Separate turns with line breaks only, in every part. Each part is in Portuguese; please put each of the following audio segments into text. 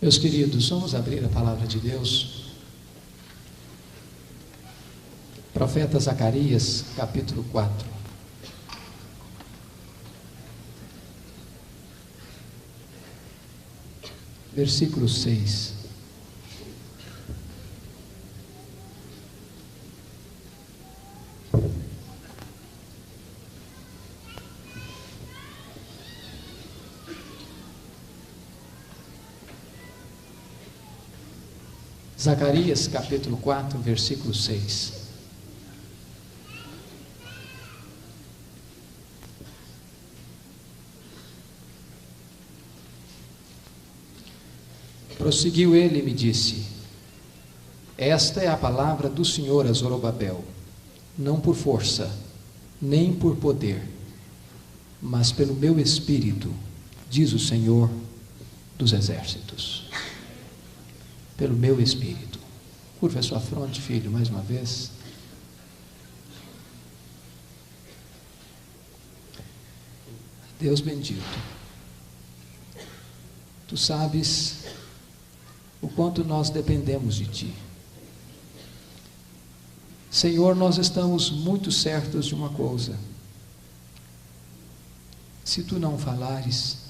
Meus queridos, vamos abrir a palavra de Deus. Profeta Zacarias, capítulo 4. Versículo 6. Zacarias capítulo 4, versículo 6. Prosseguiu ele e me disse: esta é a palavra do Senhor a Zorobabel, não por força, nem por poder, mas pelo meu espírito, diz o Senhor dos exércitos. Pelo meu espírito. Curva a sua fronte, filho, mais uma vez. Deus bendito, tu sabes o quanto nós dependemos de ti. Senhor, nós estamos muito certos de uma coisa: se tu não falares,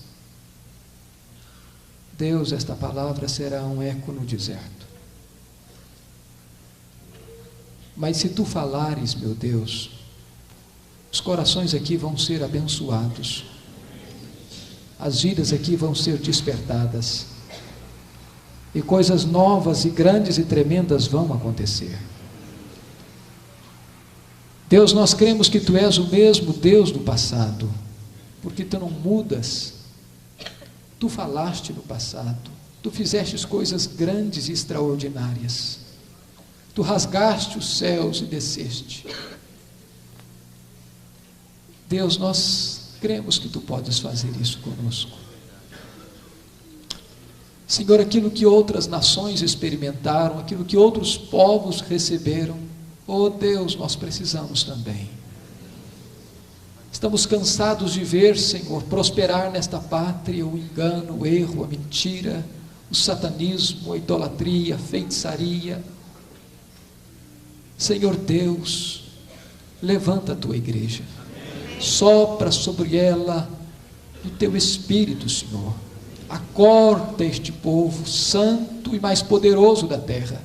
Deus, esta palavra será um eco no deserto. Mas se tu falares, meu Deus, os corações aqui vão ser abençoados, as vidas aqui vão ser despertadas, e coisas novas e grandes e tremendas vão acontecer. Deus, nós cremos que tu és o mesmo Deus do passado, porque tu não mudas. Tu falaste no passado, tu fizeste coisas grandes e extraordinárias, tu rasgaste os céus e desceste. Deus, nós cremos que tu podes fazer isso conosco. Senhor, aquilo que outras nações experimentaram, aquilo que outros povos receberam, oh Deus, nós precisamos também. Estamos cansados de ver, Senhor, prosperar nesta pátria o engano, o erro, a mentira, o satanismo, a idolatria, a feitiçaria. Senhor Deus, levanta a tua igreja, sopra sobre ela o teu Espírito, Senhor. Acorda este povo santo e mais poderoso da terra,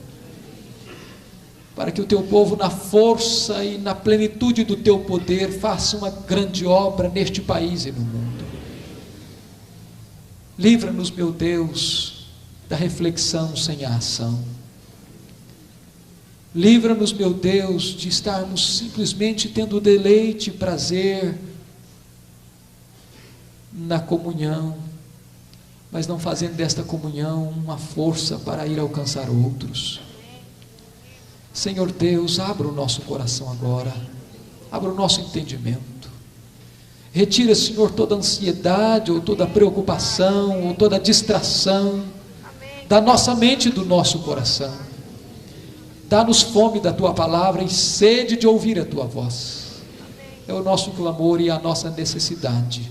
para que o teu povo, na força e na plenitude do teu poder, faça uma grande obra neste país e no mundo. Livra-nos, meu Deus, da reflexão sem a ação. Livra-nos, meu Deus, de estarmos simplesmente tendo deleite e prazer na comunhão, mas não fazendo desta comunhão uma força para ir alcançar outros. Senhor Deus, abra o nosso coração agora, abra o nosso entendimento, retira, Senhor, toda ansiedade, ou toda preocupação, ou toda distração da nossa mente e do nosso coração. Dá-nos fome da tua palavra e sede de ouvir a tua voz. É o nosso clamor e a nossa necessidade,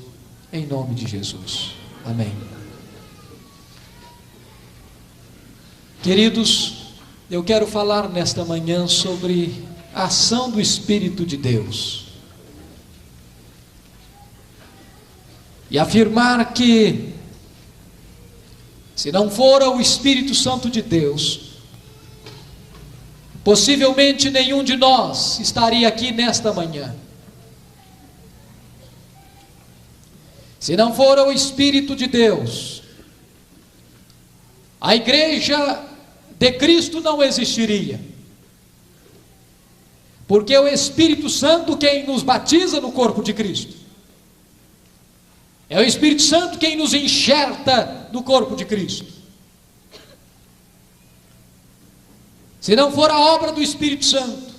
em nome de Jesus, amém. Queridos, eu quero falar nesta manhã sobre a ação do Espírito de Deus e afirmar que, se não for o Espírito Santo de Deus, possivelmente nenhum de nós estaria aqui nesta manhã. Se não for o Espírito de Deus, a igreja de Cristo não existiria, porque é o Espírito Santo quem nos batiza no corpo de Cristo, é o Espírito Santo quem nos enxerta no corpo de Cristo. Se não for a obra do Espírito Santo,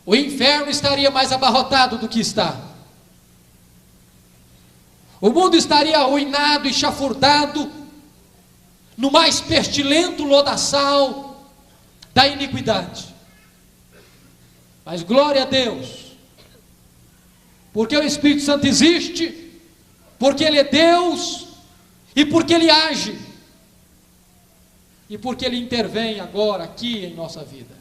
o inferno estaria mais abarrotado do que está, o mundo estaria arruinado e chafurdado no mais pestilento lodaçal da iniquidade. Mas glória a Deus, porque o Espírito Santo existe, porque Ele é Deus e porque Ele age e porque Ele intervém agora, aqui em nossa vida.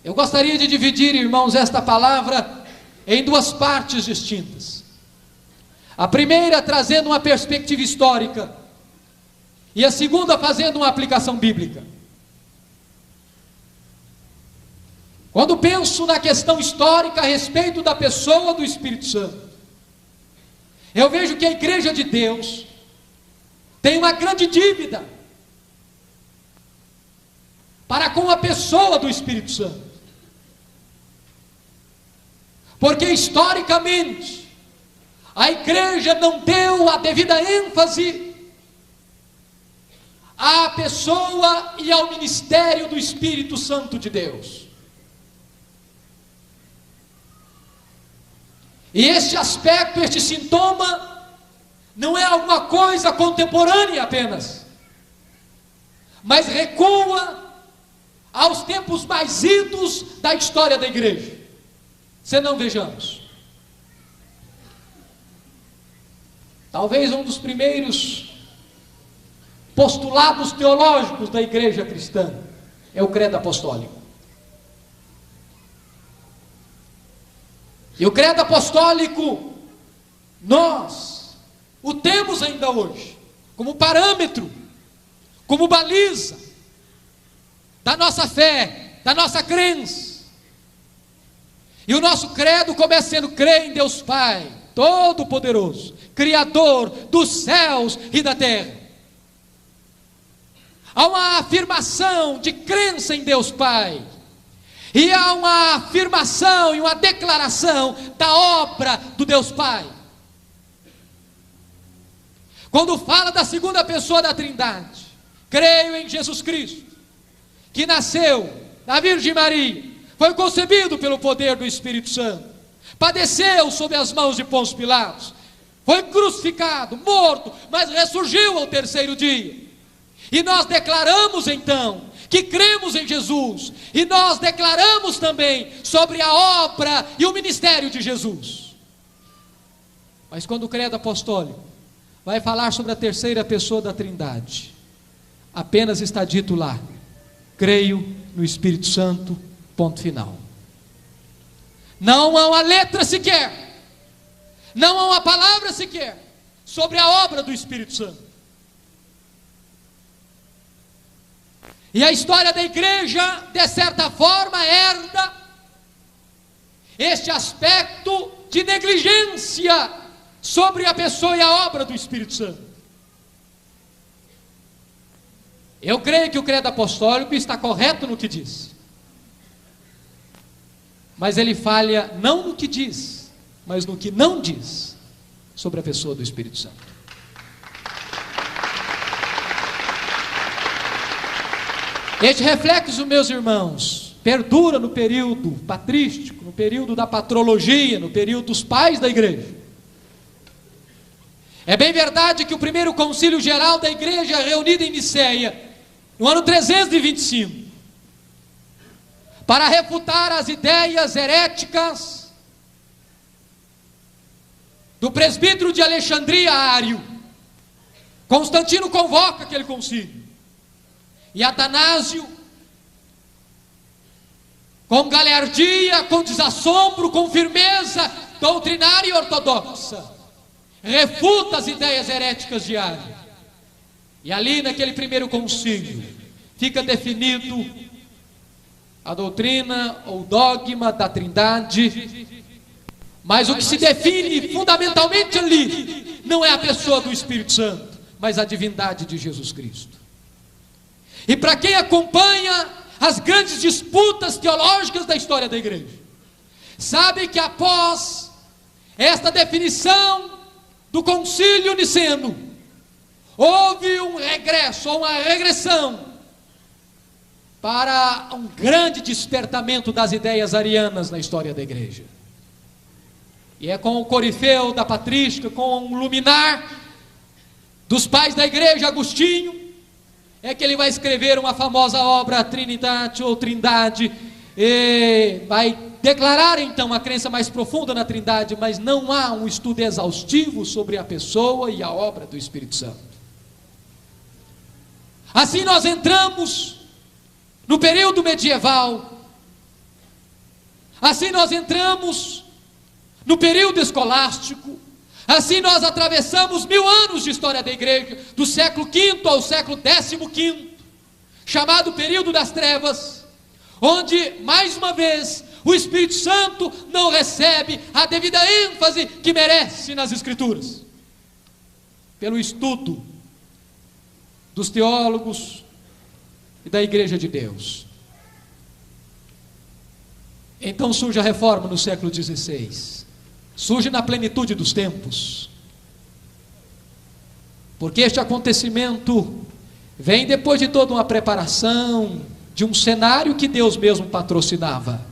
Eu gostaria de dividir, irmãos, esta palavra em duas partes distintas. A primeira trazendo uma perspectiva histórica, e a segunda fazendo uma aplicação bíblica. Quando penso na questão histórica a respeito da pessoa do Espírito Santo, eu vejo que a Igreja de Deus tem uma grande dívida para com a pessoa do Espírito Santo. Porque historicamente a Igreja não deu a devida ênfase à pessoa e ao ministério do Espírito Santo de Deus. E este aspecto, este sintoma, não é alguma coisa contemporânea apenas, mas recua aos tempos mais idos da história da igreja. Se não vejamos, talvez um dos primeiros postulados teológicos da igreja cristã é o credo apostólico. E o credo apostólico, nós o temos ainda hoje, como parâmetro, como baliza da nossa fé, da nossa crença. E o nosso credo começa sendo: crer em Deus Pai, Todo-Poderoso, Criador dos céus e da terra. Há uma afirmação de crença em Deus Pai, e há uma afirmação e uma declaração da obra do Deus Pai. Quando fala da segunda pessoa da Trindade, creio em Jesus Cristo, que nasceu da Virgem Maria, foi concebido pelo poder do Espírito Santo, padeceu sob as mãos de Pôncio Pilatos, foi crucificado, morto, mas ressurgiu ao terceiro dia. E nós declaramos então que cremos em Jesus, e nós declaramos também sobre a obra e o ministério de Jesus. Mas quando o credo apostólico vai falar sobre a terceira pessoa da Trindade, apenas está dito lá: creio no Espírito Santo, ponto final. Não há uma letra sequer, não há uma palavra sequer sobre a obra do Espírito Santo. E a história da igreja, de certa forma, herda este aspecto de negligência sobre a pessoa e a obra do Espírito Santo. Eu creio que o credo apostólico está correto no que diz, mas ele falha não no que diz, mas no que não diz sobre a pessoa do Espírito Santo. Este reflexo, meus irmãos, perdura no período patrístico, no período da patrologia, no período dos pais da igreja. É bem verdade que o primeiro concílio geral da igreja, reunido em Niceia, no ano 325, para refutar as ideias heréticas do presbítero de Alexandria, Ário, Constantino convoca aquele concílio. E Atanásio, com galhardia, com desassombro, com firmeza doutrinária e ortodoxa, refuta as ideias heréticas de Ário. E ali naquele primeiro concílio fica definido a doutrina ou dogma da Trindade. Mas o que se define fundamentalmente ali não é a pessoa do Espírito Santo, mas a divindade de Jesus Cristo. E para quem acompanha as grandes disputas teológicas da história da igreja, sabe que após esta definição do concílio niceno, houve um regresso, ou uma regressão, para um grande despertamento das ideias arianas na história da igreja. E é com o corifeu da patrística, com o luminar dos pais da igreja, Agostinho, é que ele vai escrever uma famosa obra, Trinidade ou Trindade, e vai declarar então a crença mais profunda na Trindade, mas não há um estudo exaustivo sobre a pessoa e a obra do Espírito Santo. Assim nós entramos no período medieval. Assim nós entramos no período escolástico. Assim nós atravessamos 1000 anos de história da igreja, do século V ao século XV, chamado período das trevas, onde, mais uma vez, o Espírito Santo não recebe a devida ênfase que merece nas Escrituras. Pelo estudo dos teólogos e da Igreja de Deus. Então surge a reforma no século XVI. Surge na plenitude dos tempos. Porque este acontecimento vem depois de toda uma preparação, de um cenário que Deus mesmo patrocinava.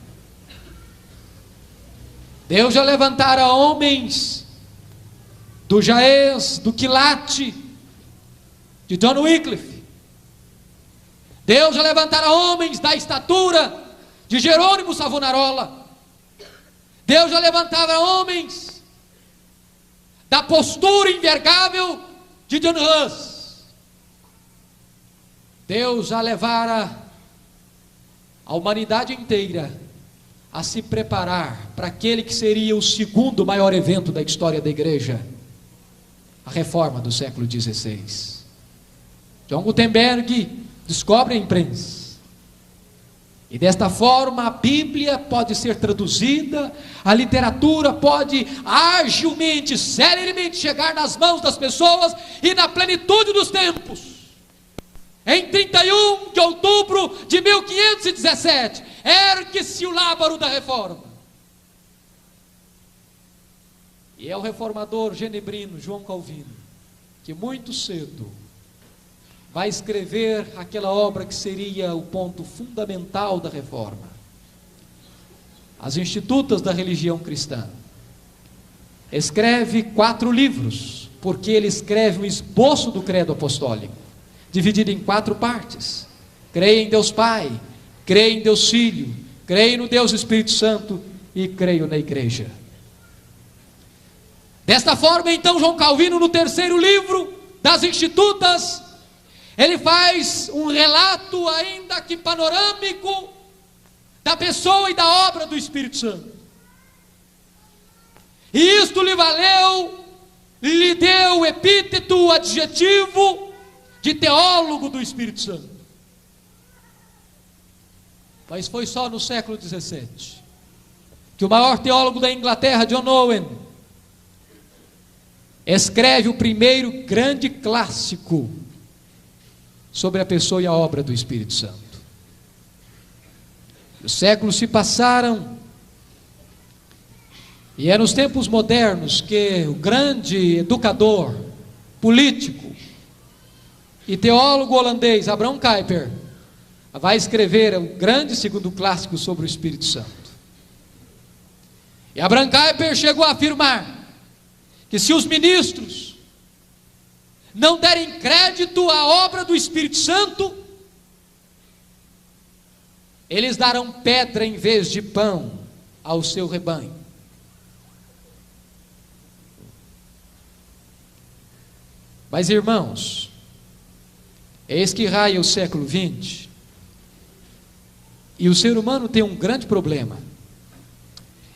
Deus já levantara homens do Jaez, do Quilate, de John Wycliffe. Deus já levantara homens da estatura de Jerônimo Savonarola. Deus já levantava homens da postura invergável de John Hus. Deus já levara a humanidade inteira a se preparar para aquele que seria o segundo maior evento da história da igreja, a reforma do século XVI. John Gutenberg descobre a imprensa, e desta forma a Bíblia pode ser traduzida, a literatura pode agilmente, celeremente chegar nas mãos das pessoas, e na plenitude dos tempos, em 31 de outubro de 1517, ergue-se o lábaro da reforma. E é o reformador genebrino João Calvino que muito cedo vai escrever aquela obra que seria o ponto fundamental da reforma, as Institutas da Religião Cristã. Escreve 4 livros, porque ele escreve um esboço do credo apostólico, dividido em 4 partes. Creio em Deus Pai, creio em Deus Filho, creio no Deus Espírito Santo e creio na igreja. Desta forma, então, João Calvino, no 3º livro das Institutas, ele faz um relato, ainda que panorâmico, da pessoa e da obra do Espírito Santo. E isto lhe deu o epíteto, o adjetivo de teólogo do Espírito Santo. Mas foi só no século XVII que o maior teólogo da Inglaterra, John Owen, escreve o primeiro grande clássico sobre a pessoa e a obra do Espírito Santo. Os séculos se passaram, e é nos tempos modernos que o grande educador, político e teólogo holandês Abraham Kuyper vai escrever o grande segundo clássico sobre o Espírito Santo. E Abraham Kuyper chegou a afirmar que se os ministros não derem crédito à obra do Espírito Santo, eles darão pedra em vez de pão ao seu rebanho. Mas, irmãos, eis que raia o século XX, e o ser humano tem um grande problema.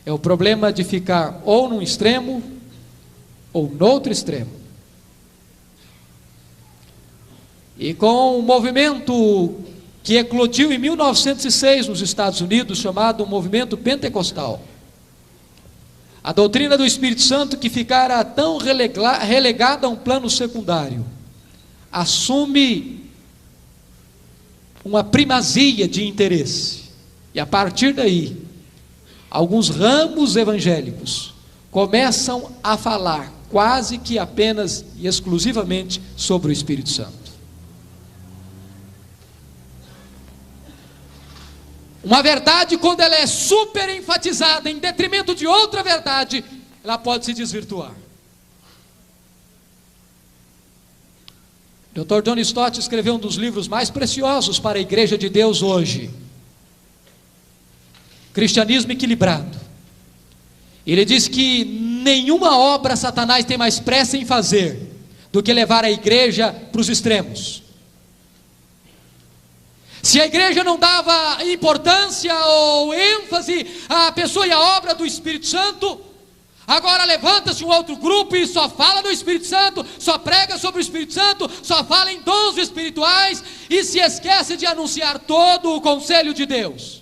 É o problema de ficar ou num extremo ou no outro extremo. E com um movimento que eclodiu em 1906 nos Estados Unidos, chamado movimento pentecostal, a doutrina do Espírito Santo, que ficara tão relegada a um plano secundário, assume uma primazia de interesse. E a partir daí, alguns ramos evangélicos começam a falar quase que apenas e exclusivamente sobre o Espírito Santo. Uma verdade, quando ela é super enfatizada em detrimento de outra verdade, ela pode se desvirtuar. Dr. John Stott escreveu um dos livros mais preciosos para a Igreja de Deus hoje, Cristianismo Equilibrado. Ele diz que nenhuma obra Satanás tem mais pressa em fazer do que levar a igreja para os extremos. Se a igreja não dava importância ou ênfase à pessoa e à obra do Espírito Santo, agora levanta-se um outro grupo e só fala do Espírito Santo, só prega sobre o Espírito Santo, só fala em dons espirituais e se esquece de anunciar todo o conselho de Deus.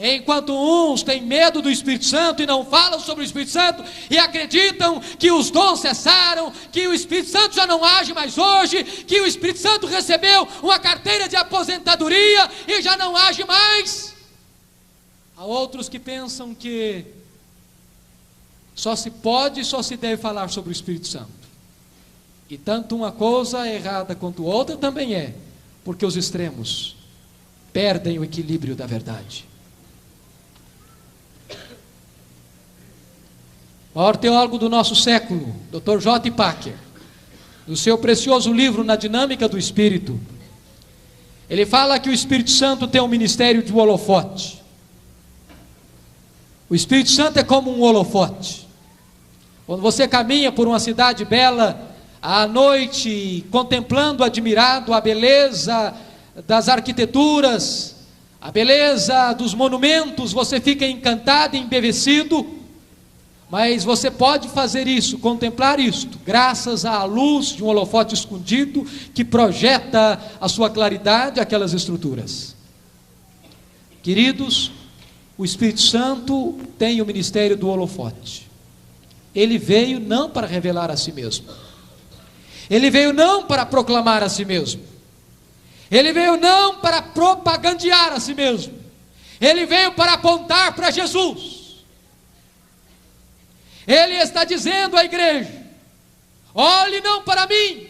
Enquanto uns têm medo do Espírito Santo e não falam sobre o Espírito Santo e acreditam que os dons cessaram, que o Espírito Santo já não age mais hoje, que o Espírito Santo recebeu uma carteira de aposentadoria e já não age mais. Há outros que pensam que só se pode e só se deve falar sobre o Espírito Santo. E tanto uma coisa é errada quanto outra também é, porque os extremos perdem o equilíbrio da verdade. O maior teólogo do nosso século, Dr. J. Packer, no seu precioso livro Na Dinâmica do Espírito, ele fala que o Espírito Santo tem um ministério de holofote. O Espírito Santo é como um holofote. Quando você caminha por uma cidade bela, à noite, contemplando, admirado a beleza das arquiteturas, a beleza dos monumentos, você fica encantado e embevecido. Mas você pode fazer isso, contemplar isto, graças à luz de um holofote escondido que projeta a sua claridade àquelas estruturas. Queridos, o Espírito Santo tem o ministério do holofote. Ele veio não para revelar a si mesmo. Ele veio não para proclamar a si mesmo. Ele veio não para propagandear a si mesmo. Ele veio para apontar para Jesus. Ele está dizendo à igreja: olhe não para mim,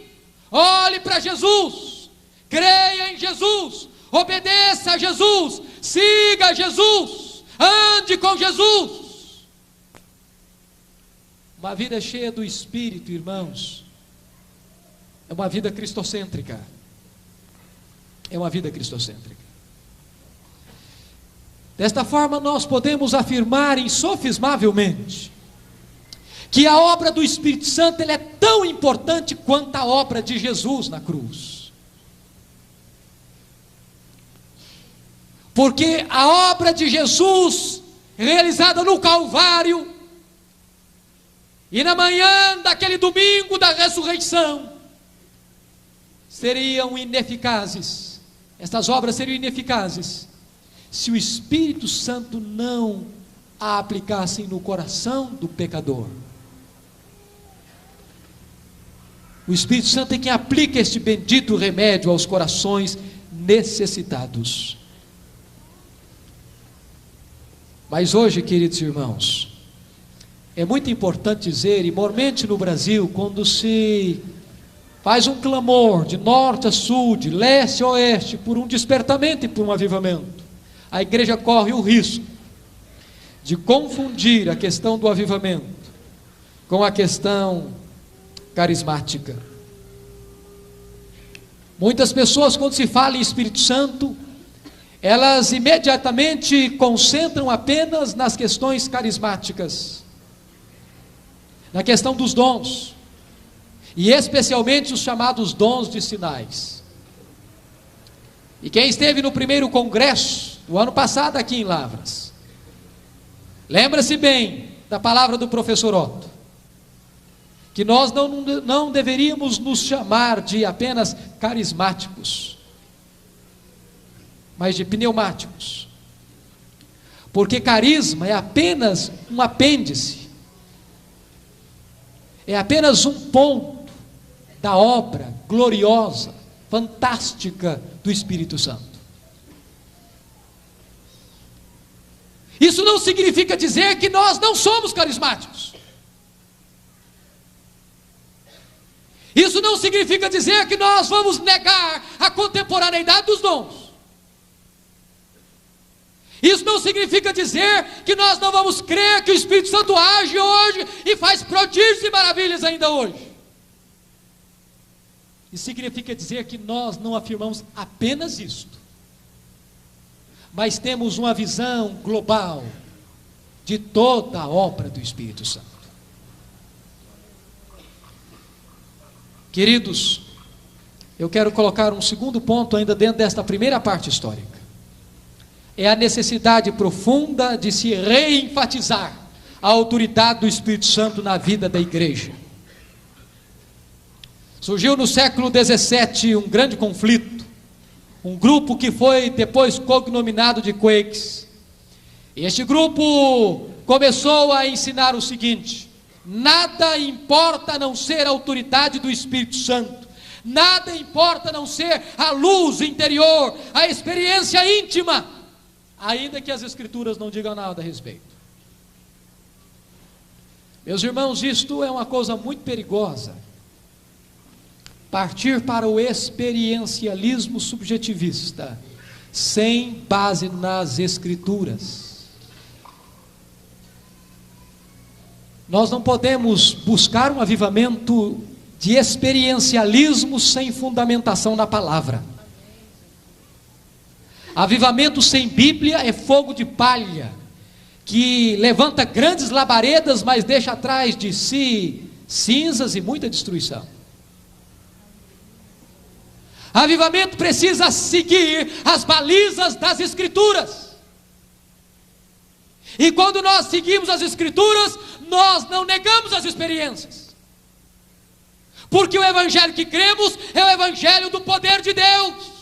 olhe para Jesus, creia em Jesus, obedeça a Jesus, siga Jesus, ande com Jesus. Uma vida cheia do Espírito, irmãos, é uma vida cristocêntrica. É uma vida cristocêntrica. Desta forma nós podemos afirmar insofismavelmente que a obra do Espírito Santo ela é tão importante quanto a obra de Jesus na cruz. Porque a obra de Jesus, realizada no Calvário, e na manhã daquele domingo da ressurreição, seriam ineficazes. Estas obras seriam ineficazes se o Espírito Santo não a aplicasse no coração do pecador. O Espírito Santo é quem aplica este bendito remédio aos corações necessitados. Mas hoje, queridos irmãos, é muito importante dizer, e mormente no Brasil, quando se faz um clamor de norte a sul, de leste a oeste, por um despertamento e por um avivamento, a igreja corre o risco de confundir a questão do avivamento com a questão carismática. Muitas pessoas, quando se fala em Espírito Santo, elas imediatamente concentram apenas nas questões carismáticas, na questão dos dons, e especialmente os chamados dons de sinais. E quem esteve no primeiro congresso do ano passado aqui em Lavras, lembra-se bem da palavra do professor Otto, que nós não deveríamos nos chamar de apenas carismáticos, mas de pneumáticos, porque carisma é apenas um apêndice, é apenas um ponto da obra gloriosa, fantástica do Espírito Santo. Isso não significa dizer que nós não somos carismáticos. Isso não significa dizer que nós vamos negar a contemporaneidade dos dons. Isso não significa dizer que nós não vamos crer que o Espírito Santo age hoje e faz prodígios e maravilhas ainda hoje. Isso significa dizer que nós não afirmamos apenas isto, mas temos uma visão global de toda a obra do Espírito Santo. Queridos, eu quero colocar um segundo ponto ainda dentro desta primeira parte histórica. É a necessidade profunda de se reenfatizar a autoridade do Espírito Santo na vida da igreja. Surgiu no século XVII um grande conflito, um grupo que foi depois cognominado de Quakes. E este grupo começou a ensinar o seguinte: nada importa a não ser a autoridade do Espírito Santo, nada importa a não ser a luz interior, a experiência íntima, ainda que as Escrituras não digam nada a respeito. Meus irmãos, isto é uma coisa muito perigosa. Partir para o experiencialismo subjetivista, sem base nas Escrituras. Nós não podemos buscar um avivamento de experiencialismo sem fundamentação na palavra. Avivamento sem Bíblia é fogo de palha, que levanta grandes labaredas, mas deixa atrás de si cinzas e muita destruição. Avivamento precisa seguir as balizas das Escrituras. E quando nós seguimos as Escrituras, nós não negamos as experiências. Porque o evangelho que cremos é o evangelho do poder de Deus.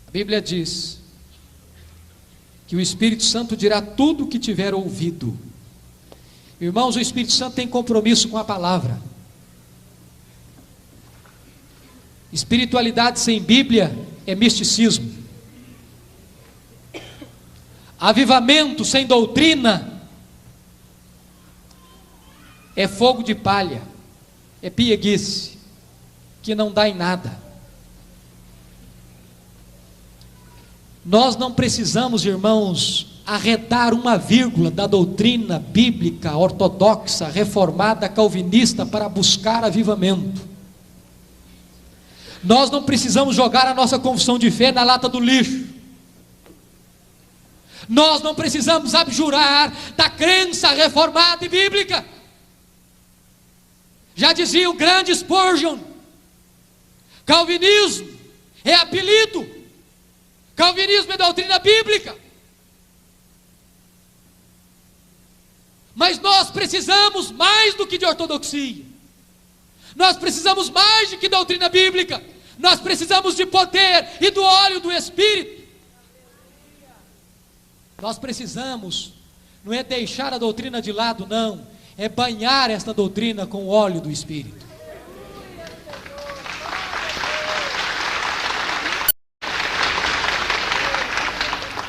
A Bíblia diz que o Espírito Santo dirá tudo o que tiver ouvido. Irmãos, o Espírito Santo tem compromisso com a palavra. Espiritualidade sem Bíblia é misticismo. Avivamento sem doutrina é fogo de palha, é pieguice, que não dá em nada. Nós não precisamos, irmãos, arredar uma vírgula da doutrina bíblica, ortodoxa, reformada, calvinista, para buscar avivamento. Nós não precisamos jogar a nossa confissão de fé na lata do lixo. Nós não precisamos abjurar da crença reformada e bíblica. Já dizia o grande Spurgeon: calvinismo é apelido, calvinismo é doutrina bíblica. Mas nós precisamos mais do que de ortodoxia. Nós precisamos mais do que doutrina bíblica. Nós precisamos de poder e do óleo do Espírito. Nós precisamos, não é deixar a doutrina de lado, não, é banhar esta doutrina com o óleo do Espírito.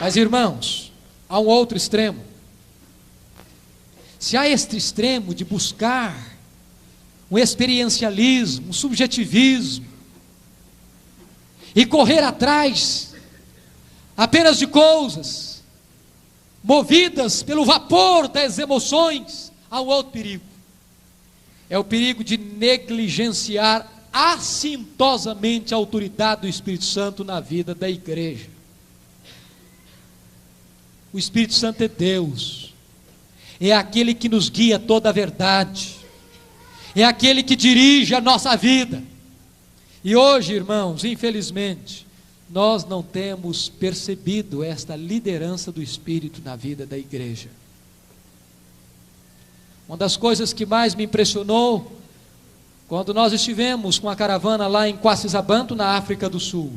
Mas, irmãos, há um outro extremo. Se há este extremo de buscar um experiencialismo, um subjetivismo, e correr atrás apenas de coisas movidas pelo vapor das emoções, há um outro perigo. É o perigo de negligenciar assintosamente a autoridade do Espírito Santo na vida da igreja. O Espírito Santo é Deus, é aquele que nos guia toda a verdade, é aquele que dirige a nossa vida. E hoje, irmãos, infelizmente, nós não temos percebido esta liderança do Espírito na vida da igreja. Uma das coisas que mais me impressionou, quando nós estivemos com a caravana lá em Quacisabanto, na África do Sul,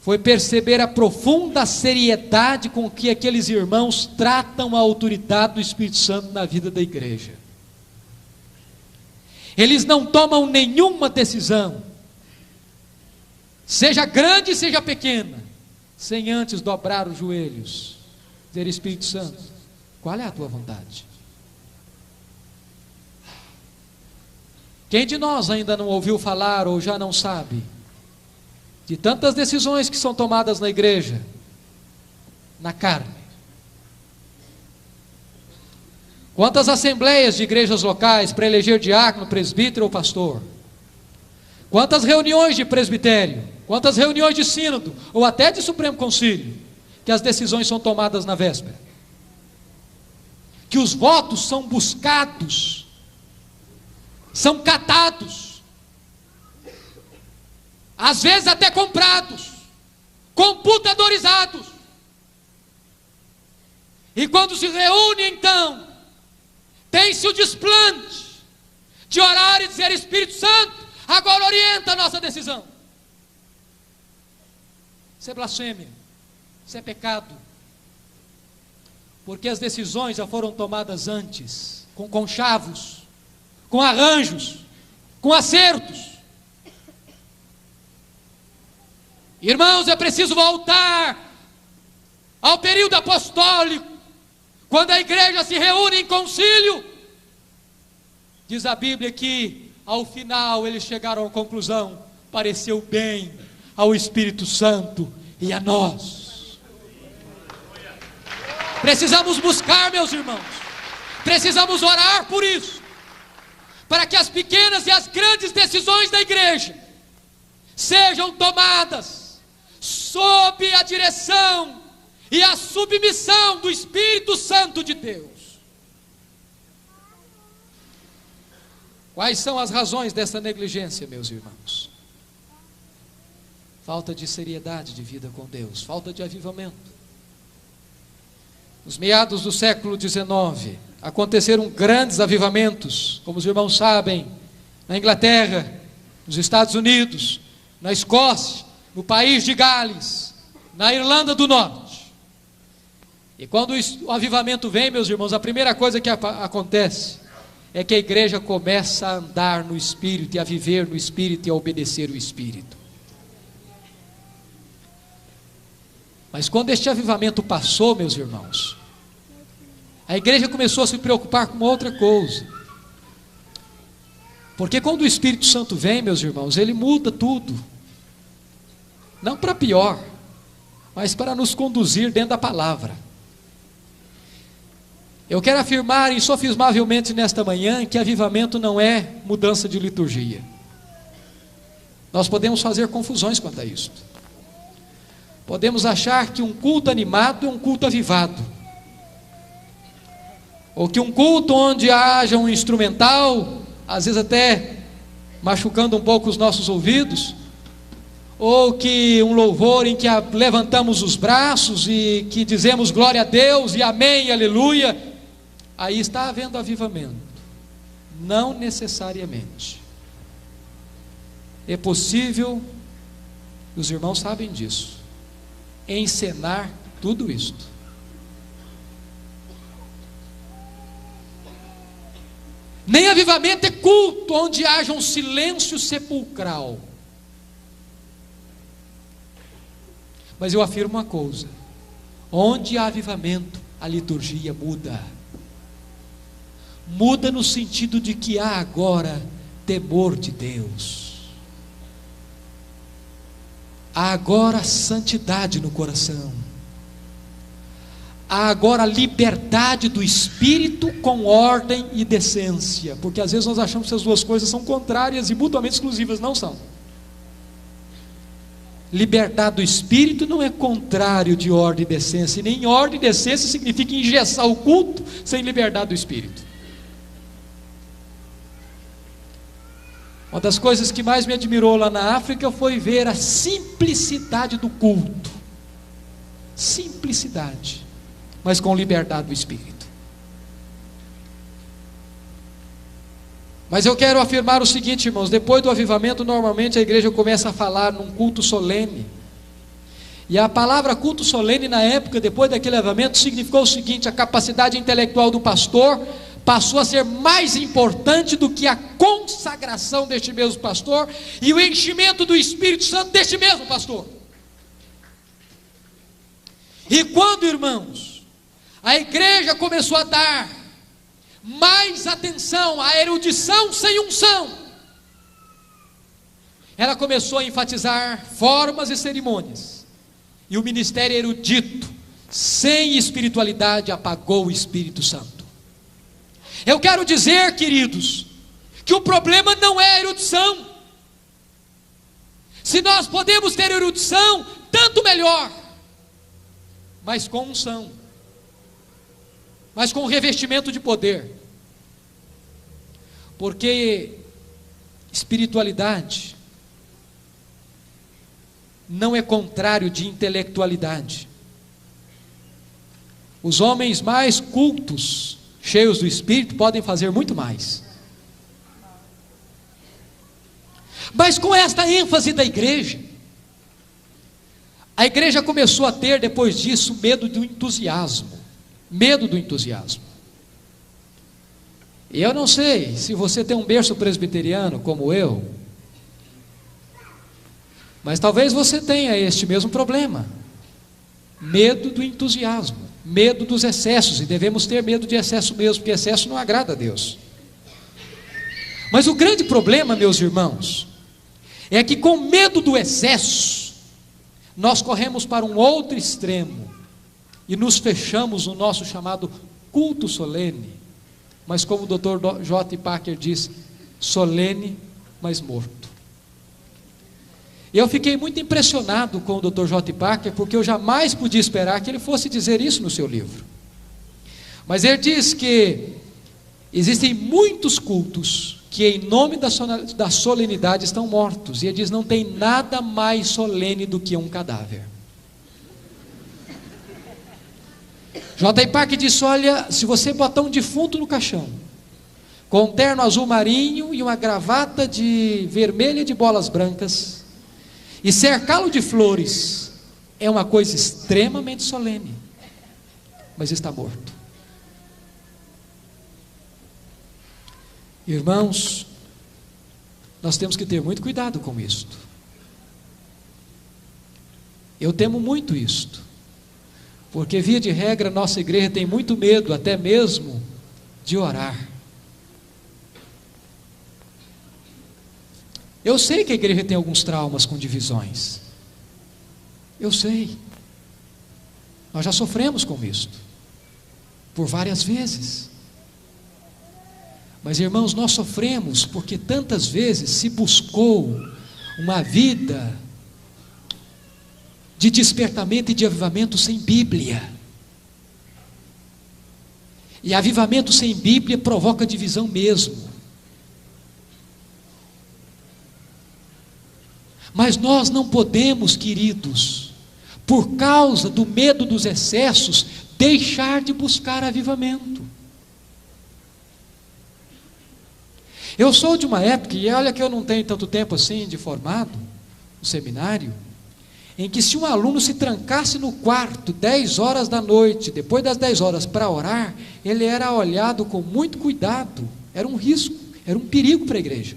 foi perceber a profunda seriedade com que aqueles irmãos tratam a autoridade do Espírito Santo na vida da igreja. Eles não tomam nenhuma decisão, seja grande, seja pequena, sem antes dobrar os joelhos, dizer: Espírito Santo, qual é a tua vontade? Quem de nós ainda não ouviu falar ou já não sabe de tantas decisões que são tomadas na igreja, na carne? Quantas assembleias de igrejas locais para eleger diácono, presbítero ou pastor? Quantas reuniões de presbitério? Quantas reuniões de sínodo, ou até de Supremo Concílio, que as decisões são tomadas na véspera? que os votos são buscados, são catados, às vezes até comprados, computadorizados. E quando se reúne, então, tem-se o desplante de orar e dizer: Espírito Santo, agora orienta a nossa decisão. Isso é blasfêmia, isso é pecado, porque as decisões já foram tomadas antes, com conchavos, com arranjos, com acertos. Irmãos, é preciso voltar ao período apostólico, quando a igreja se reúne em concílio. Diz a Bíblia que ao final eles chegaram à conclusão: pareceu bem ao Espírito Santo e a nós. Precisamos buscar, meus irmãos, precisamos orar por isso, para que as pequenas e as grandes decisões da igreja sejam tomadas sob a direção e a submissão do Espírito Santo de Deus. Quais são as razões dessa negligência, meus irmãos? Falta de seriedade de vida com Deus, falta de avivamento. Nos meados do século XIX, aconteceram grandes avivamentos, como os irmãos sabem, na Inglaterra, nos Estados Unidos, na Escócia, no país de Gales, na Irlanda do Norte. E quando o avivamento vem, meus irmãos, a primeira coisa que acontece é que a igreja começa a andar no Espírito, e a viver no Espírito, e a obedecer o Espírito. Mas quando este avivamento passou, meus irmãos, a igreja começou a se preocupar com outra coisa. Porque quando o Espírito Santo vem, meus irmãos, ele muda tudo. Não para pior, mas para nos conduzir dentro da palavra. Eu quero afirmar insofismavelmente nesta manhã que avivamento não é mudança de liturgia. Nós podemos fazer confusões quanto a isso. Podemos achar que um culto animado é um culto avivado, ou que um culto onde haja um instrumental, às vezes até machucando um pouco os nossos ouvidos, ou que um louvor em que levantamos os braços e que dizemos glória a Deus e amém e aleluia, aí está havendo avivamento. Não necessariamente. É possível, os irmãos sabem disso, encenar tudo isto. Nem avivamento é culto onde haja um silêncio sepulcral. Mas eu afirmo uma coisa: onde há avivamento, a liturgia muda. Muda no sentido de que há agora temor de Deus. Há agora santidade no coração. Há agora liberdade do Espírito com ordem e decência. Porque às vezes nós achamos que as duas coisas são contrárias e mutuamente exclusivas. Não são. Liberdade do Espírito não é contrário de ordem e decência. E nem ordem e decência significa engessar o culto sem liberdade do Espírito. Uma das coisas que mais me admirou lá na África foi ver a simplicidade do culto. Simplicidade, mas com liberdade do Espírito. Mas eu quero afirmar o seguinte, irmãos: depois do avivamento, normalmente a igreja começa a falar num culto solene. E a palavra culto solene na época, depois daquele avivamento, significou o seguinte: a capacidade intelectual do pastor passou a ser mais importante do que a consagração deste mesmo pastor e o enchimento do Espírito Santo deste mesmo pastor. E quando, irmãos, a igreja começou a dar mais atenção à erudição sem unção, ela começou a enfatizar formas e cerimônias, e o ministério erudito sem espiritualidade apagou o Espírito Santo. Eu quero dizer, queridos, que o problema não é a erudição. Se nós podemos ter erudição, tanto melhor, mas com unção. mas com revestimento de poder. Porque espiritualidade não é contrário de intelectualidade. Os homens mais cultos, cheios do Espírito, podem fazer muito mais. Mas com esta ênfase da igreja, a igreja começou a ter, depois disso, medo do entusiasmo. Medo do entusiasmo. E eu não sei se você tem um berço presbiteriano como eu, mas talvez você tenha este mesmo problema. Medo do entusiasmo, medo dos excessos, e devemos ter medo de excesso mesmo, porque excesso não agrada a Deus. Mas o grande problema, meus irmãos, é que com medo do excesso, nós corremos para um outro extremo, e nos fechamos no nosso chamado culto solene, mas como o Dr. J. Packer diz, solene, mas morto. E eu fiquei muito impressionado com o Dr. J. Packer, porque eu jamais podia esperar que ele fosse dizer isso no seu livro. Mas ele diz que existem muitos cultos que em nome da solenidade estão mortos, e ele diz, não tem nada mais solene do que um cadáver. J. Packer disse, olha, se você botar um defunto no caixão, com um terno azul marinho e uma gravata de vermelha de bolas brancas, e cercá-lo de flores, é uma coisa extremamente solene, mas está morto. Irmãos, nós temos que ter muito cuidado com isto. Eu temo muito isto, porque via de regra nossa igreja tem muito medo até mesmo de orar. Eu sei que a igreja tem alguns traumas com divisões, eu sei, nós já sofremos com isto, por várias vezes. Mas irmãos, nós sofremos porque tantas vezes se buscou uma vida de despertamento e de avivamento sem Bíblia. E avivamento sem Bíblia provoca divisão mesmo. Mas nós não podemos, queridos, por causa do medo dos excessos, deixar de buscar avivamento. Eu sou de uma época, e olha que eu não tenho tanto tempo assim de formado, no seminário, em que se um aluno se trancasse no quarto 10 horas da noite, depois das 10 horas para orar, ele era olhado com muito cuidado, era um risco, era um perigo para a igreja.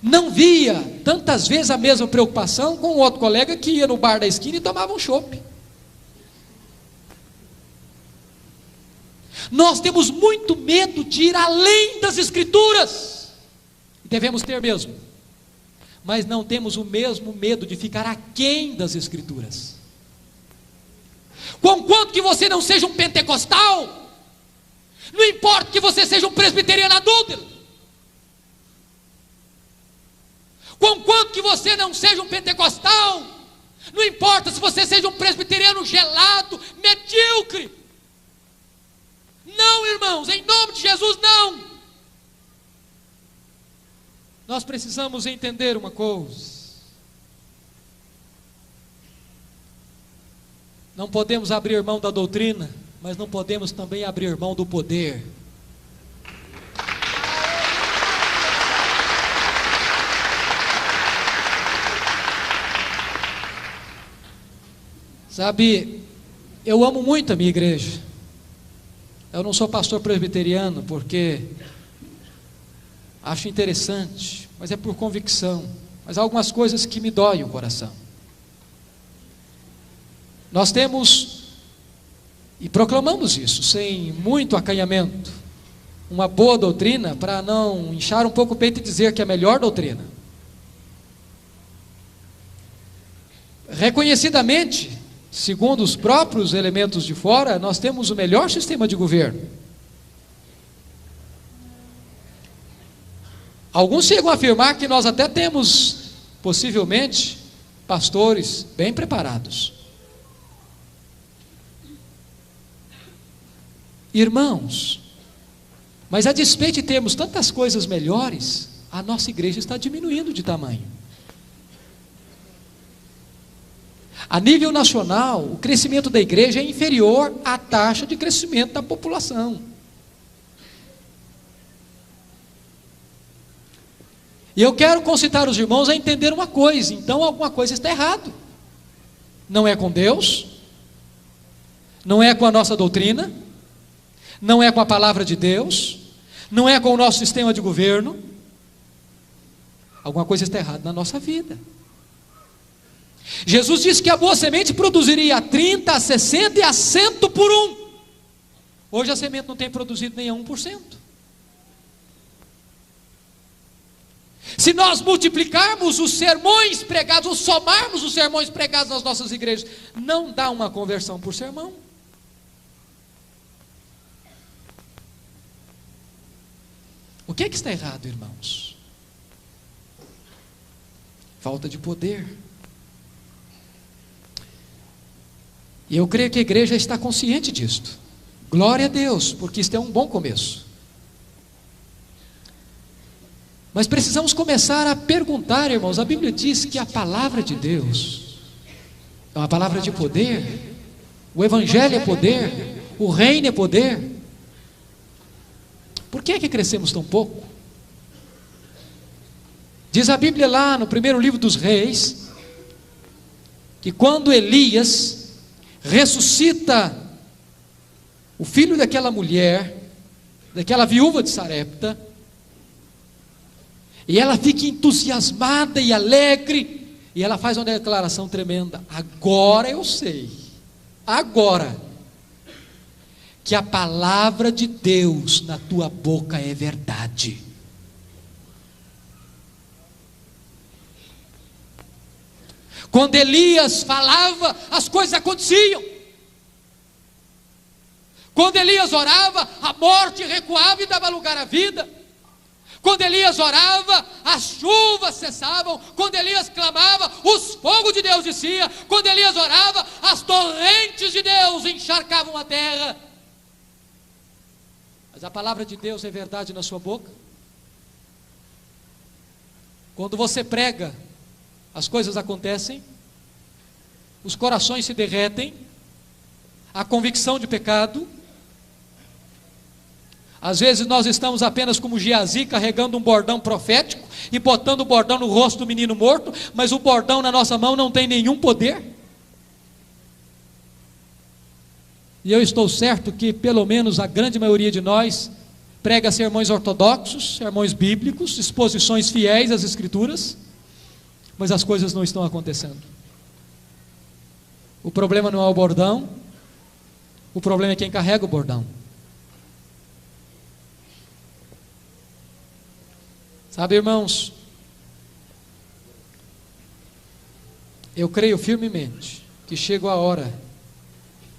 Não via tantas vezes a mesma preocupação com o outro colega que ia no bar da esquina e tomava um chopp. Nós temos muito medo de ir além das Escrituras, devemos ter mesmo, mas não temos o mesmo medo de ficar aquém das Escrituras. Conquanto que você não seja um pentecostal, não importa que você seja um presbiteriano adúltero, conquanto que você não seja um pentecostal, não importa se você seja um presbiteriano gelado, medíocre. Não, irmãos, em nome de Jesus, não. Nós precisamos entender uma coisa: não podemos abrir mão da doutrina, mas não podemos também abrir mão do poder. Sabe, eu amo muito a minha igreja. Eu não sou pastor presbiteriano porque acho interessante, mas é por convicção. Mas há algumas coisas que me doem o coração. Nós temos, e proclamamos isso, sem muito acanhamento, uma boa doutrina, para não inchar um pouco o peito e dizer que é a melhor doutrina. Reconhecidamente, segundo os próprios elementos de fora, nós temos o melhor sistema de governo. Alguns chegam a afirmar que nós até temos, possivelmente, pastores bem preparados. Irmãos, mas a despeito de termos tantas coisas melhores, a nossa igreja está diminuindo de tamanho. A nível nacional, o crescimento da igreja é inferior à taxa de crescimento da população. E eu quero concitar os irmãos a entender uma coisa: então alguma coisa está errado. Não é com Deus, não é com a nossa doutrina, não é com a palavra de Deus, não é com o nosso sistema de governo. Alguma coisa está errada na nossa vida. Jesus disse que a boa semente produziria a 30, a 60 e a 100 por um. Hoje a semente não tem produzido nem a 1%. Se nós multiplicarmos os sermões pregados, ou somarmos os sermões pregados nas nossas igrejas, não dá uma conversão por sermão. O que é que está errado, irmãos? Falta de poder. E eu creio que a igreja está consciente disto. Glória a Deus, porque isto é um bom começo. Mas precisamos começar a perguntar, irmãos. A Bíblia diz que a palavra de Deus é uma palavra de poder. O Evangelho é poder. O reino é poder. Por que é que crescemos tão pouco? Diz a Bíblia lá no primeiro livro dos Reis, que quando Elias ressuscita o filho daquela mulher, daquela viúva de Sarepta, e ela fica entusiasmada e alegre, e ela faz uma declaração tremenda: agora eu sei, agora, que a palavra de Deus na tua boca é verdade. Quando Elias falava, as coisas aconteciam. Quando Elias orava, a morte recuava e dava lugar à vida. Quando Elias orava, as chuvas cessavam. Quando Elias clamava, os fogos de Deus desciam. Quando Elias orava, as torrentes de Deus encharcavam a terra. Mas a palavra de Deus é verdade na sua boca? Quando você prega, as coisas acontecem, os corações se derretem, a convicção de pecado. Às vezes nós estamos apenas como Geazi, carregando um bordão profético e botando o bordão no rosto do menino morto, mas o bordão na nossa mão não tem nenhum poder. E eu estou certo que pelo menos a grande maioria de nós prega sermões ortodoxos, sermões bíblicos, exposições fiéis às Escrituras, mas as coisas não estão acontecendo. O problema não é o bordão, o problema é quem carrega o bordão. Sabe, irmãos, eu creio firmemente que chegou a hora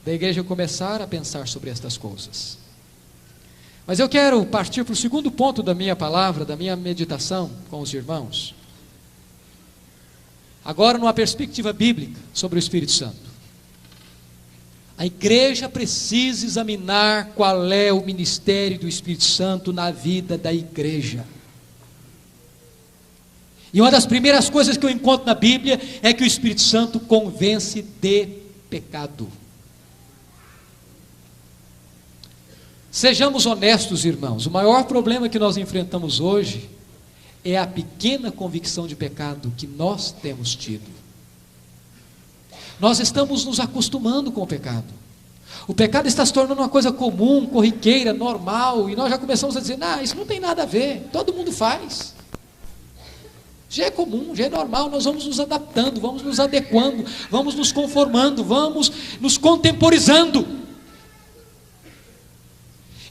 da igreja começar a pensar sobre estas coisas. Mas eu quero partir para o segundo ponto da minha palavra, da minha meditação com os irmãos. Agora, numa perspectiva bíblica sobre o Espírito Santo. A igreja precisa examinar qual é o ministério do Espírito Santo na vida da igreja. E uma das primeiras coisas que eu encontro na Bíblia é que o Espírito Santo convence de pecado. Sejamos honestos, irmãos, o maior problema que nós enfrentamos hoje é a pequena convicção de pecado que nós temos tido. Nós estamos nos acostumando com o pecado. O pecado está se tornando uma coisa comum, corriqueira, normal, e nós já começamos a dizer: não, isso não tem nada a ver, todo mundo faz. Já é comum, já é normal, nós vamos nos adaptando, vamos nos adequando, vamos nos conformando, vamos nos contemporizando.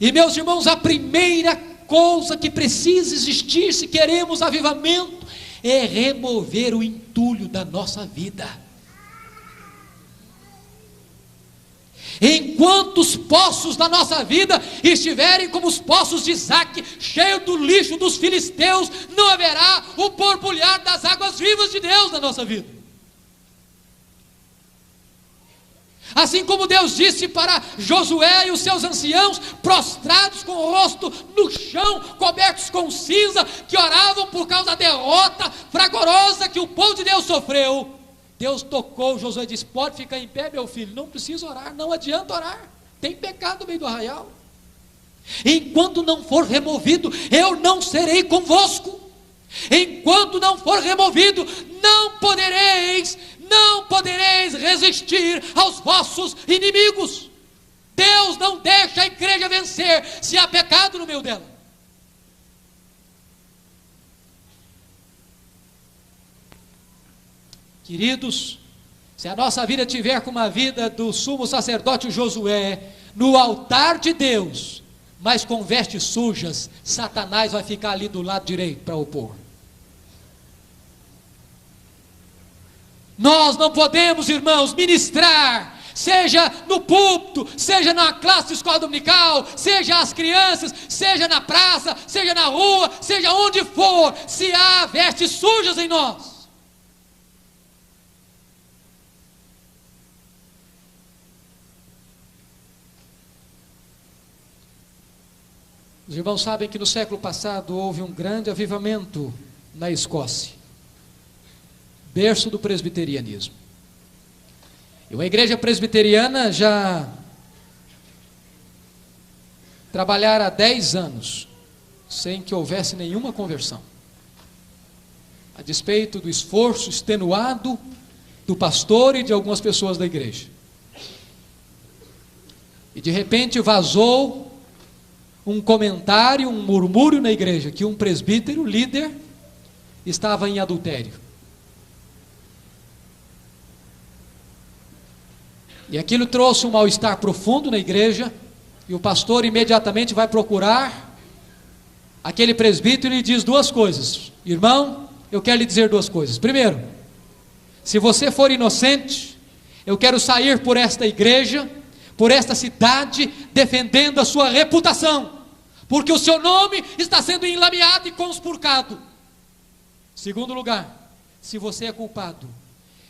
E meus irmãos, a primeira coisa que precisa existir se queremos avivamento é remover o entulho da nossa vida. Enquanto os poços da nossa vida estiverem como os poços de Isaac, cheios do lixo dos filisteus, não haverá o borbulhar das águas vivas de Deus na nossa vida. Assim como Deus disse para Josué e os seus anciãos, prostrados com o rosto no chão, cobertos com cinza, que oravam por causa da derrota fragorosa que o povo de Deus sofreu, Deus tocou Josué e disse: pode ficar em pé, meu filho, não precisa orar, não adianta orar, tem pecado no meio do arraial. Enquanto não for removido, eu não serei convosco. Enquanto não for removido, não podereis resistir aos vossos inimigos. Deus não deixa a igreja vencer se há pecado no meio dela. Queridos, se a nossa vida tiver como a vida do sumo sacerdote Josué, no altar de Deus, mas com vestes sujas, Satanás vai ficar ali do lado direito para opor. Nós não podemos, irmãos, ministrar, seja no púlpito, seja na classe de escola dominical, seja as crianças, seja na praça, seja na rua, seja onde for, se há vestes sujas em nós. Os irmãos sabem que no século passado houve um grande avivamento na Escócia, berço do presbiterianismo. E uma igreja presbiteriana já trabalhara há 10 anos, sem que houvesse nenhuma conversão, a despeito do esforço extenuado do pastor e de algumas pessoas da igreja. E de repente vazou um comentário, um murmúrio na igreja, que um presbítero, líder, estava em adultério. E aquilo trouxe um mal-estar profundo na igreja, e o pastor imediatamente vai procurar aquele presbítero e lhe diz 2 coisas: irmão, eu quero lhe dizer 2 coisas. Primeiro, se você for inocente, eu quero sair por esta igreja, por esta cidade, defendendo a sua reputação, porque o seu nome está sendo enlameado e conspurcado. Segundo lugar, se você é culpado,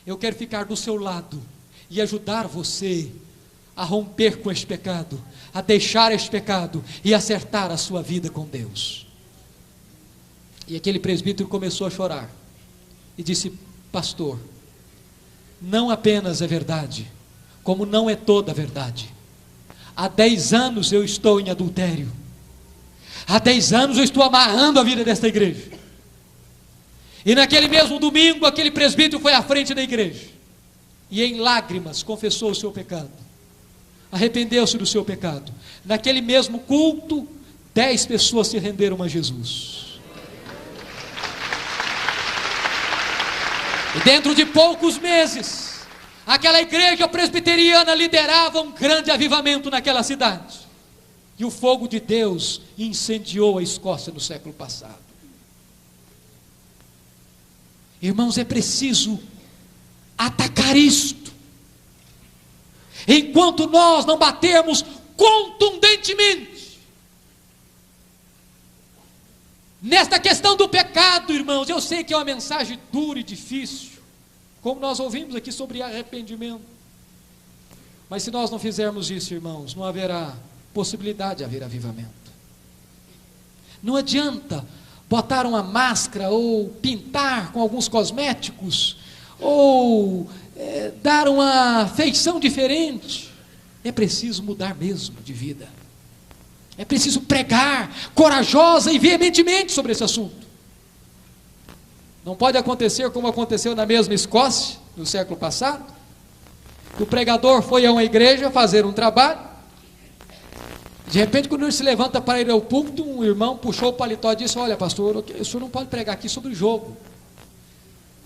eu quero ficar do seu lado e ajudar você a romper com este pecado, a deixar este pecado e acertar a sua vida com Deus. E aquele presbítero começou a chorar e disse: pastor, não apenas é verdade, como não é toda a verdade. Há 10 anos eu estou em adultério, há 10 anos eu estou amarrando a vida desta igreja. E naquele mesmo domingo, aquele presbítero foi à frente da igreja e em lágrimas confessou o seu pecado, arrependeu-se do seu pecado. Naquele mesmo culto, 10 pessoas se renderam a Jesus. E dentro de poucos meses, aquela igreja presbiteriana liderava um grande avivamento naquela cidade. E o fogo de Deus incendiou a Escócia no século passado. Irmãos, é preciso atacar isto. Enquanto nós não batermos contundentemente nesta questão do pecado, irmãos, eu sei que é uma mensagem dura e difícil, como nós ouvimos aqui sobre arrependimento, mas se nós não fizermos isso, irmãos, não haverá possibilidade de haver avivamento. Não adianta botar uma máscara ou pintar com alguns cosméticos ou dar uma feição diferente. É preciso mudar mesmo de vida. É preciso pregar corajosa e veementemente sobre esse assunto. Não pode acontecer como aconteceu na mesma Escócia no século passado. O pregador foi a uma igreja fazer um trabalho. De repente, quando ele se levanta para ir ao púlpito, um irmão puxou o paletó e disse: olha, pastor, o senhor não pode pregar aqui sobre o jogo,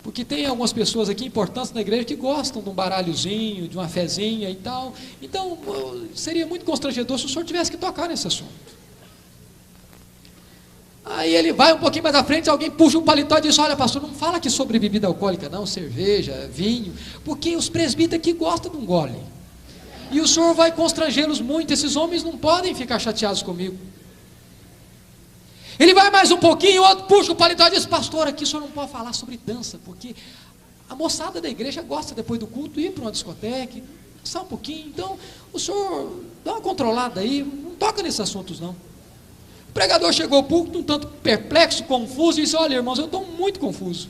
porque tem algumas pessoas aqui importantes na igreja que gostam de um baralhozinho, de uma fezinha e tal. Então seria muito constrangedor se o senhor tivesse que tocar nesse assunto. Aí ele vai um pouquinho mais à frente, alguém puxa um paletó e diz: olha, pastor, não fala aqui sobre bebida alcoólica não, cerveja, vinho, porque os presbíteros aqui gostam de um gole, e o senhor vai constrangê-los muito, esses homens não podem ficar chateados comigo. Ele vai mais um pouquinho, o outro puxa o paletó e diz: pastor, aqui o senhor não pode falar sobre dança, porque a moçada da igreja gosta depois do culto ir para uma discoteca. Só um pouquinho. Então, o senhor dá uma controlada aí, não toca nesses assuntos não. O pregador chegou ao púlpito um tanto perplexo, confuso, e disse: olha, irmãos, eu estou muito confuso,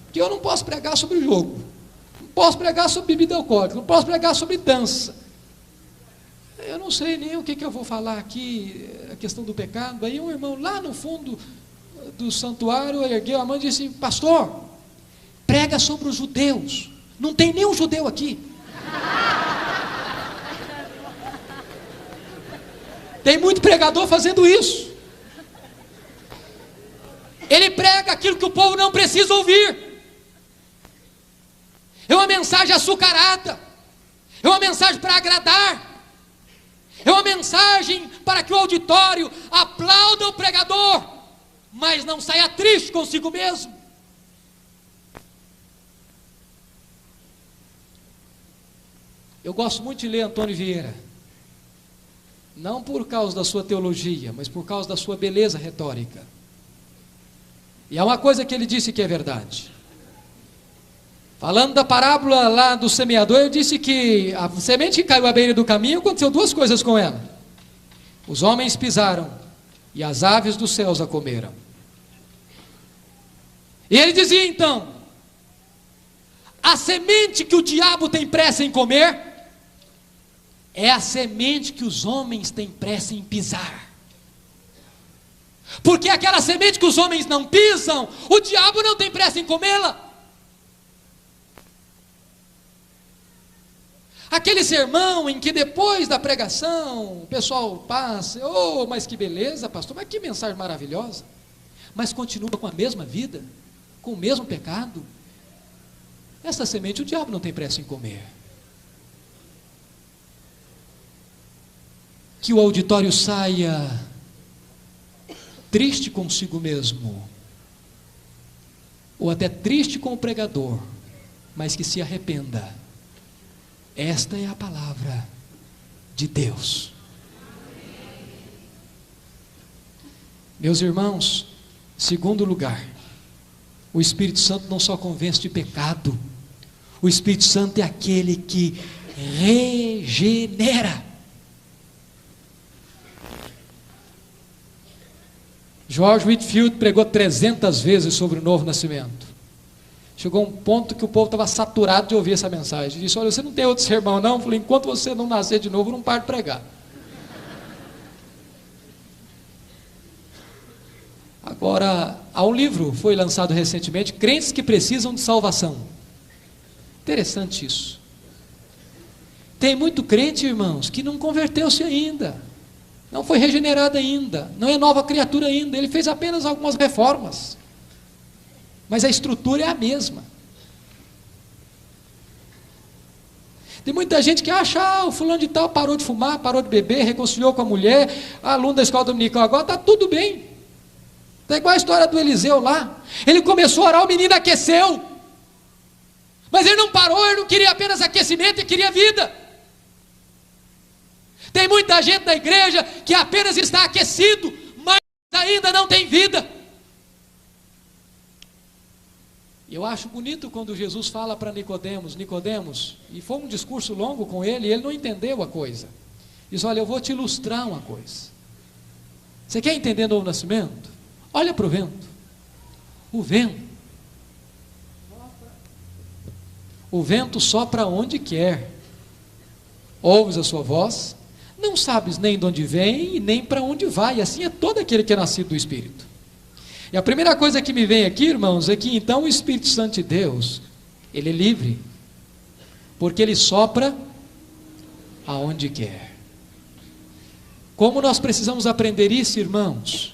porque eu não posso pregar sobre o jogo, não posso pregar sobre bebida alcoólica, não posso pregar sobre dança, eu não sei nem o que eu vou falar aqui, a questão do pecado. Aí um irmão lá no fundo do santuário ergueu a mão e disse: pastor, prega sobre os judeus, não tem nenhum judeu aqui. Tem muito pregador fazendo isso. Ele prega aquilo que o povo não precisa ouvir. É uma mensagem açucarada, é uma mensagem para agradar, é uma mensagem para que o auditório aplauda o pregador, mas não saia triste consigo mesmo. Eu gosto muito de ler Antônio Vieira, não por causa da sua teologia, mas por causa da sua beleza retórica. E há uma coisa que ele disse que é verdade. Falando da parábola lá do semeador, ele disse que a semente que caiu à beira do caminho, aconteceu duas coisas com ela: os homens pisaram e as aves dos céus a comeram. E ele dizia então: a semente que o diabo tem pressa em comer é a semente que os homens têm pressa em pisar. Porque aquela semente que os homens não pisam, o diabo não tem pressa em comê-la. Aquele sermão em que depois da pregação o pessoal passa: oh, mas que beleza, pastor, mas que mensagem maravilhosa, mas continua com a mesma vida, com o mesmo pecado. Essa semente o diabo não tem pressa em comer. Que o auditório saia triste consigo mesmo, ou até triste com o pregador, mas que se arrependa. Esta é a palavra de Deus. Meus irmãos, segundo lugar, o Espírito Santo não só convence de pecado, o Espírito Santo é aquele que regenera. George Whitefield pregou 300 vezes sobre o novo nascimento. Chegou um ponto que o povo estava saturado de ouvir essa mensagem. Ele disse: olha, você não tem outro sermão não? Eu falei: enquanto você não nascer de novo, eu não paro de pregar. Agora, há um livro, foi lançado recentemente, Crentes que Precisam de Salvação. Interessante isso. Tem muito crente, irmãos, que não converteu-se ainda, não foi regenerado ainda, não é nova criatura ainda, ele fez apenas algumas reformas, mas a estrutura é a mesma. Tem muita gente que acha: o fulano de tal parou de fumar, parou de beber, reconciliou com a mulher, aluno da escola dominical, agora está tudo bem. Está igual a história do Eliseu lá. Ele começou a orar, o menino aqueceu, mas ele não parou, ele não queria apenas aquecimento, ele queria vida. Tem muita gente na igreja que apenas está aquecido, mas ainda não tem vida. Eu acho bonito quando Jesus fala para Nicodemos, e foi um discurso longo com ele, e ele não entendeu a coisa. Diz: olha, eu vou te ilustrar uma coisa. Você quer entender o novo nascimento? Olha para o vento. O vento sopra onde quer. Ouves a sua voz, não sabes nem de onde vem e nem para onde vai. Assim é todo aquele que é nascido do Espírito. E a primeira coisa que me vem aqui, irmãos, é que então o Espírito Santo de Deus, ele é livre, porque ele sopra aonde quer. Como nós precisamos aprender isso, irmãos?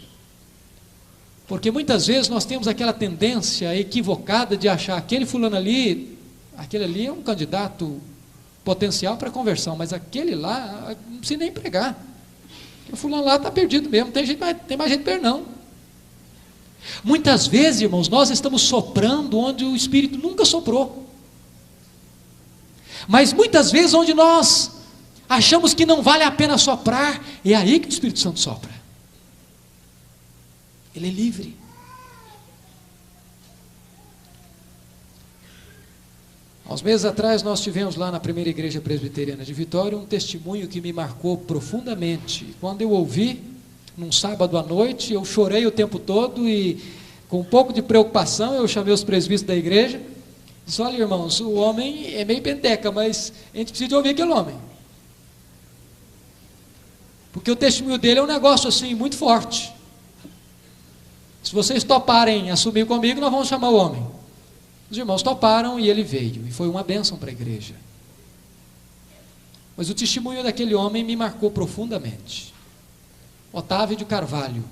Porque muitas vezes nós temos aquela tendência equivocada de achar aquele fulano ali, aquele ali é um candidato potencial para conversão, mas aquele lá não precisa nem pregar, o fulano lá está perdido mesmo, tem mais gente perder não. Muitas vezes, irmãos, nós estamos soprando onde o Espírito nunca soprou, mas muitas vezes onde nós achamos que não vale a pena soprar, é aí que o Espírito Santo sopra. Ele é livre. Há uns meses atrás nós tivemos lá na primeira igreja presbiteriana de Vitória um testemunho que me marcou profundamente. Quando eu ouvi, num sábado à noite, eu chorei o tempo todo e com um pouco de preocupação eu chamei os presbíteros da igreja. Disse: olha, irmãos, o homem é meio penteca, mas a gente precisa de ouvir aquele homem. Porque o testemunho dele é um negócio assim muito forte. Se vocês toparem assumir comigo, nós vamos chamar o homem. Os irmãos toparam e ele veio, e foi uma bênção para a igreja. Mas o testemunho daquele homem me marcou profundamente. Otávio de Carvalho,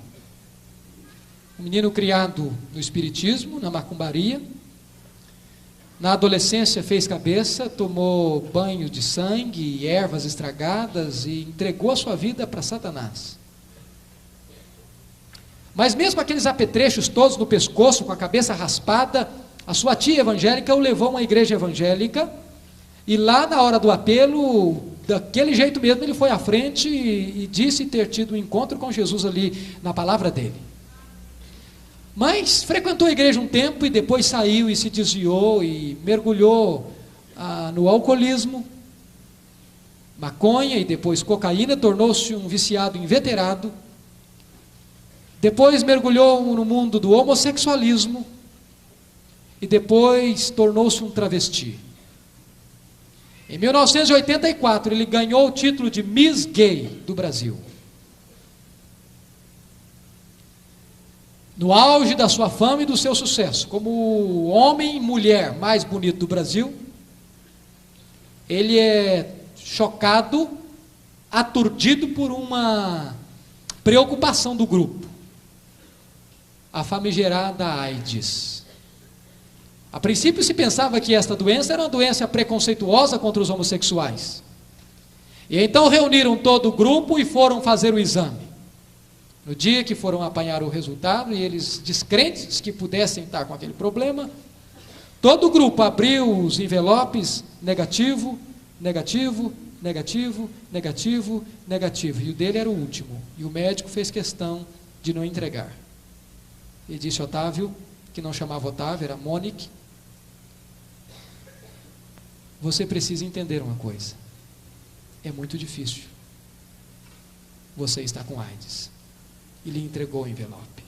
um menino criado no espiritismo, na macumbaria. Na adolescência fez cabeça, tomou banho de sangue e ervas estragadas e entregou a sua vida para Satanás. Mas mesmo aqueles apetrechos todos no pescoço, com a cabeça raspada, a sua tia evangélica o levou a uma igreja evangélica, e lá na hora do apelo, daquele jeito mesmo, ele foi à frente e disse ter tido um encontro com Jesus ali, na palavra dele. Mas frequentou a igreja um tempo e depois saiu e se desviou e mergulhou no alcoolismo, maconha e depois cocaína, tornou-se um viciado inveterado. Depois mergulhou no mundo do homossexualismo e depois tornou-se um travesti. Em 1984 ele ganhou o título de Miss Gay do Brasil. No auge da sua fama e do seu sucesso, como o homem e mulher mais bonito do Brasil, ele é chocado, aturdido por uma preocupação do grupo, a famigerada AIDS. A princípio se pensava que esta doença era uma doença preconceituosa contra os homossexuais. E então reuniram todo o grupo e foram fazer o exame. No dia que foram apanhar o resultado, e eles descrentes que pudessem estar com aquele problema, todo o grupo abriu os envelopes, negativo, negativo, negativo, negativo, negativo, e o dele era o último, e o médico fez questão de não entregar. E disse: Otávio, que não chamava Otávio, era Monique, você precisa entender uma coisa, é muito difícil, você está com AIDS. E lhe entregou o envelope.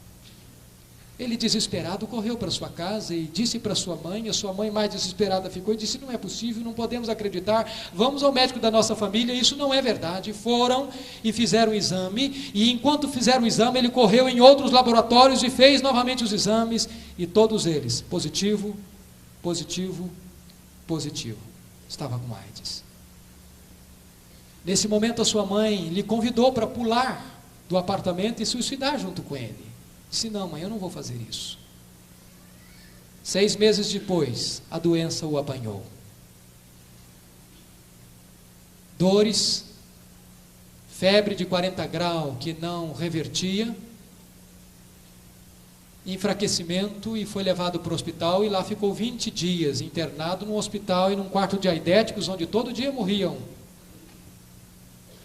Ele, desesperado, correu para sua casa e disse para sua mãe. A sua mãe, mais desesperada, ficou e disse: não é possível, não podemos acreditar, vamos ao médico da nossa família, isso não é verdade. Foram e fizeram o exame, e enquanto fizeram o exame, ele correu em outros laboratórios e fez novamente os exames, e todos eles, positivo, positivo, positivo, estava com AIDS. Nesse momento a sua mãe lhe convidou para pular do apartamento e suicidar junto com ele. Disse: não, mãe, eu não vou fazer isso. 6 meses depois, a doença o apanhou. Dores, febre de 40 graus que não revertia, enfraquecimento, e foi levado para o hospital, e lá ficou 20 dias internado num hospital e num quarto de aidéticos, onde todo dia morriam.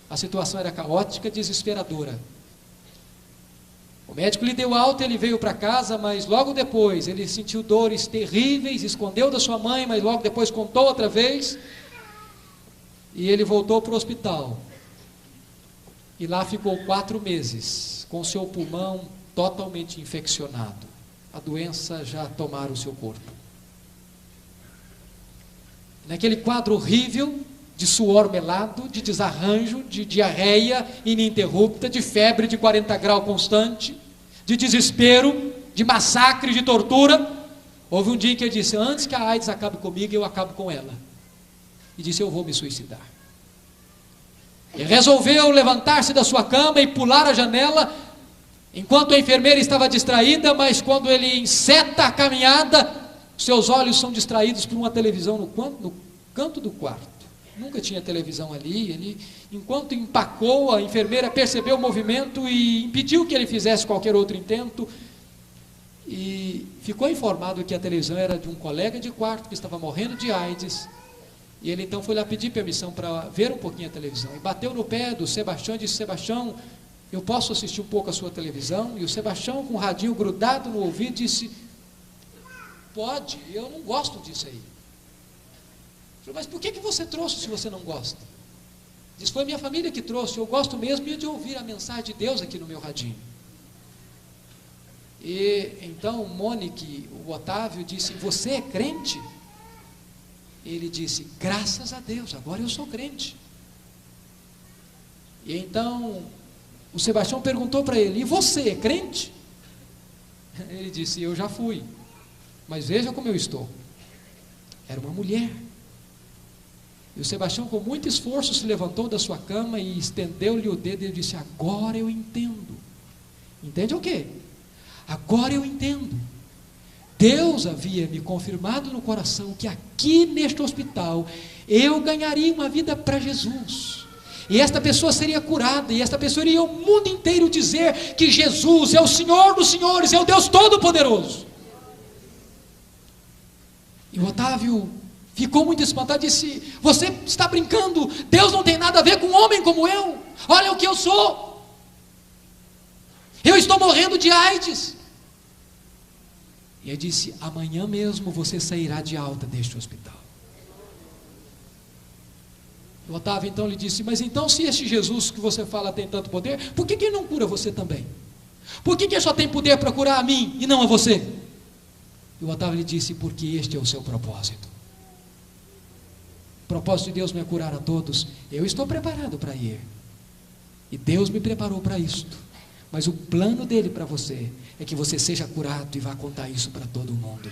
A situação era caótica, desesperadora. O médico lhe deu alta, ele veio para casa, mas logo depois ele sentiu dores terríveis, escondeu da sua mãe, mas logo depois contou outra vez, e ele voltou para o hospital. E lá ficou 4 meses, com seu pulmão totalmente infeccionado. A doença já tomara o seu corpo. Naquele quadro horrível, de suor melado, de desarranjo, de diarreia ininterrupta, de febre de 40 graus constante, de desespero, de massacre, de tortura. Houve um dia em que ele disse: antes que a AIDS acabe comigo, eu acabo com ela. E disse: eu vou me suicidar. Ele resolveu levantar-se da sua cama e pular a janela, enquanto a enfermeira estava distraída, mas quando ele enceta a caminhada, seus olhos são distraídos por uma televisão no canto do quarto. Nunca tinha televisão ali. Ele, enquanto empacou, a enfermeira percebeu o movimento e impediu que ele fizesse qualquer outro intento, e ficou informado que a televisão era de um colega de quarto que estava morrendo de AIDS. E ele então foi lá pedir permissão para ver um pouquinho a televisão, e bateu no pé do Sebastião e disse: Sebastião, eu posso assistir um pouco a sua televisão? E o Sebastião, com o radinho grudado no ouvido, disse: pode, eu não gosto disso aí. Falei, mas por que você trouxe se você não gosta? Diz, foi minha família que trouxe, eu gosto mesmo de ouvir a mensagem de Deus aqui no meu radinho. E então o Monique, o Otávio, disse, você é crente? Ele disse, graças a Deus, agora eu sou crente. E então o Sebastião perguntou para ele, e você é crente? Ele disse, eu já fui, mas veja como eu estou. Era uma mulher. E o Sebastião, com muito esforço, se levantou da sua cama e estendeu-lhe o dedo e ele disse, agora eu entendo. Entende o quê? Agora eu entendo. Deus havia me confirmado no coração que aqui neste hospital eu ganharia uma vida para Jesus. E esta pessoa seria curada, e esta pessoa iria ao mundo inteiro dizer que Jesus é o Senhor dos senhores, é o Deus Todo-Poderoso. E o Otávio ficou muito espantado e disse, você está brincando, Deus não tem nada a ver com um homem como eu, olha o que eu sou, eu estou morrendo de AIDS. E ele disse, amanhã mesmo você sairá de alta deste hospital. O Otávio então lhe disse, mas então se este Jesus que você fala tem tanto poder, por que ele não cura você também? Por que ele só tem poder para curar a mim e não a você? E o Otávio lhe disse, porque este é o seu propósito. O propósito de Deus não é curar a todos, eu estou preparado para ir. E Deus me preparou para isto. Mas o plano dele para você é que você seja curado e vá contar isso para todo mundo.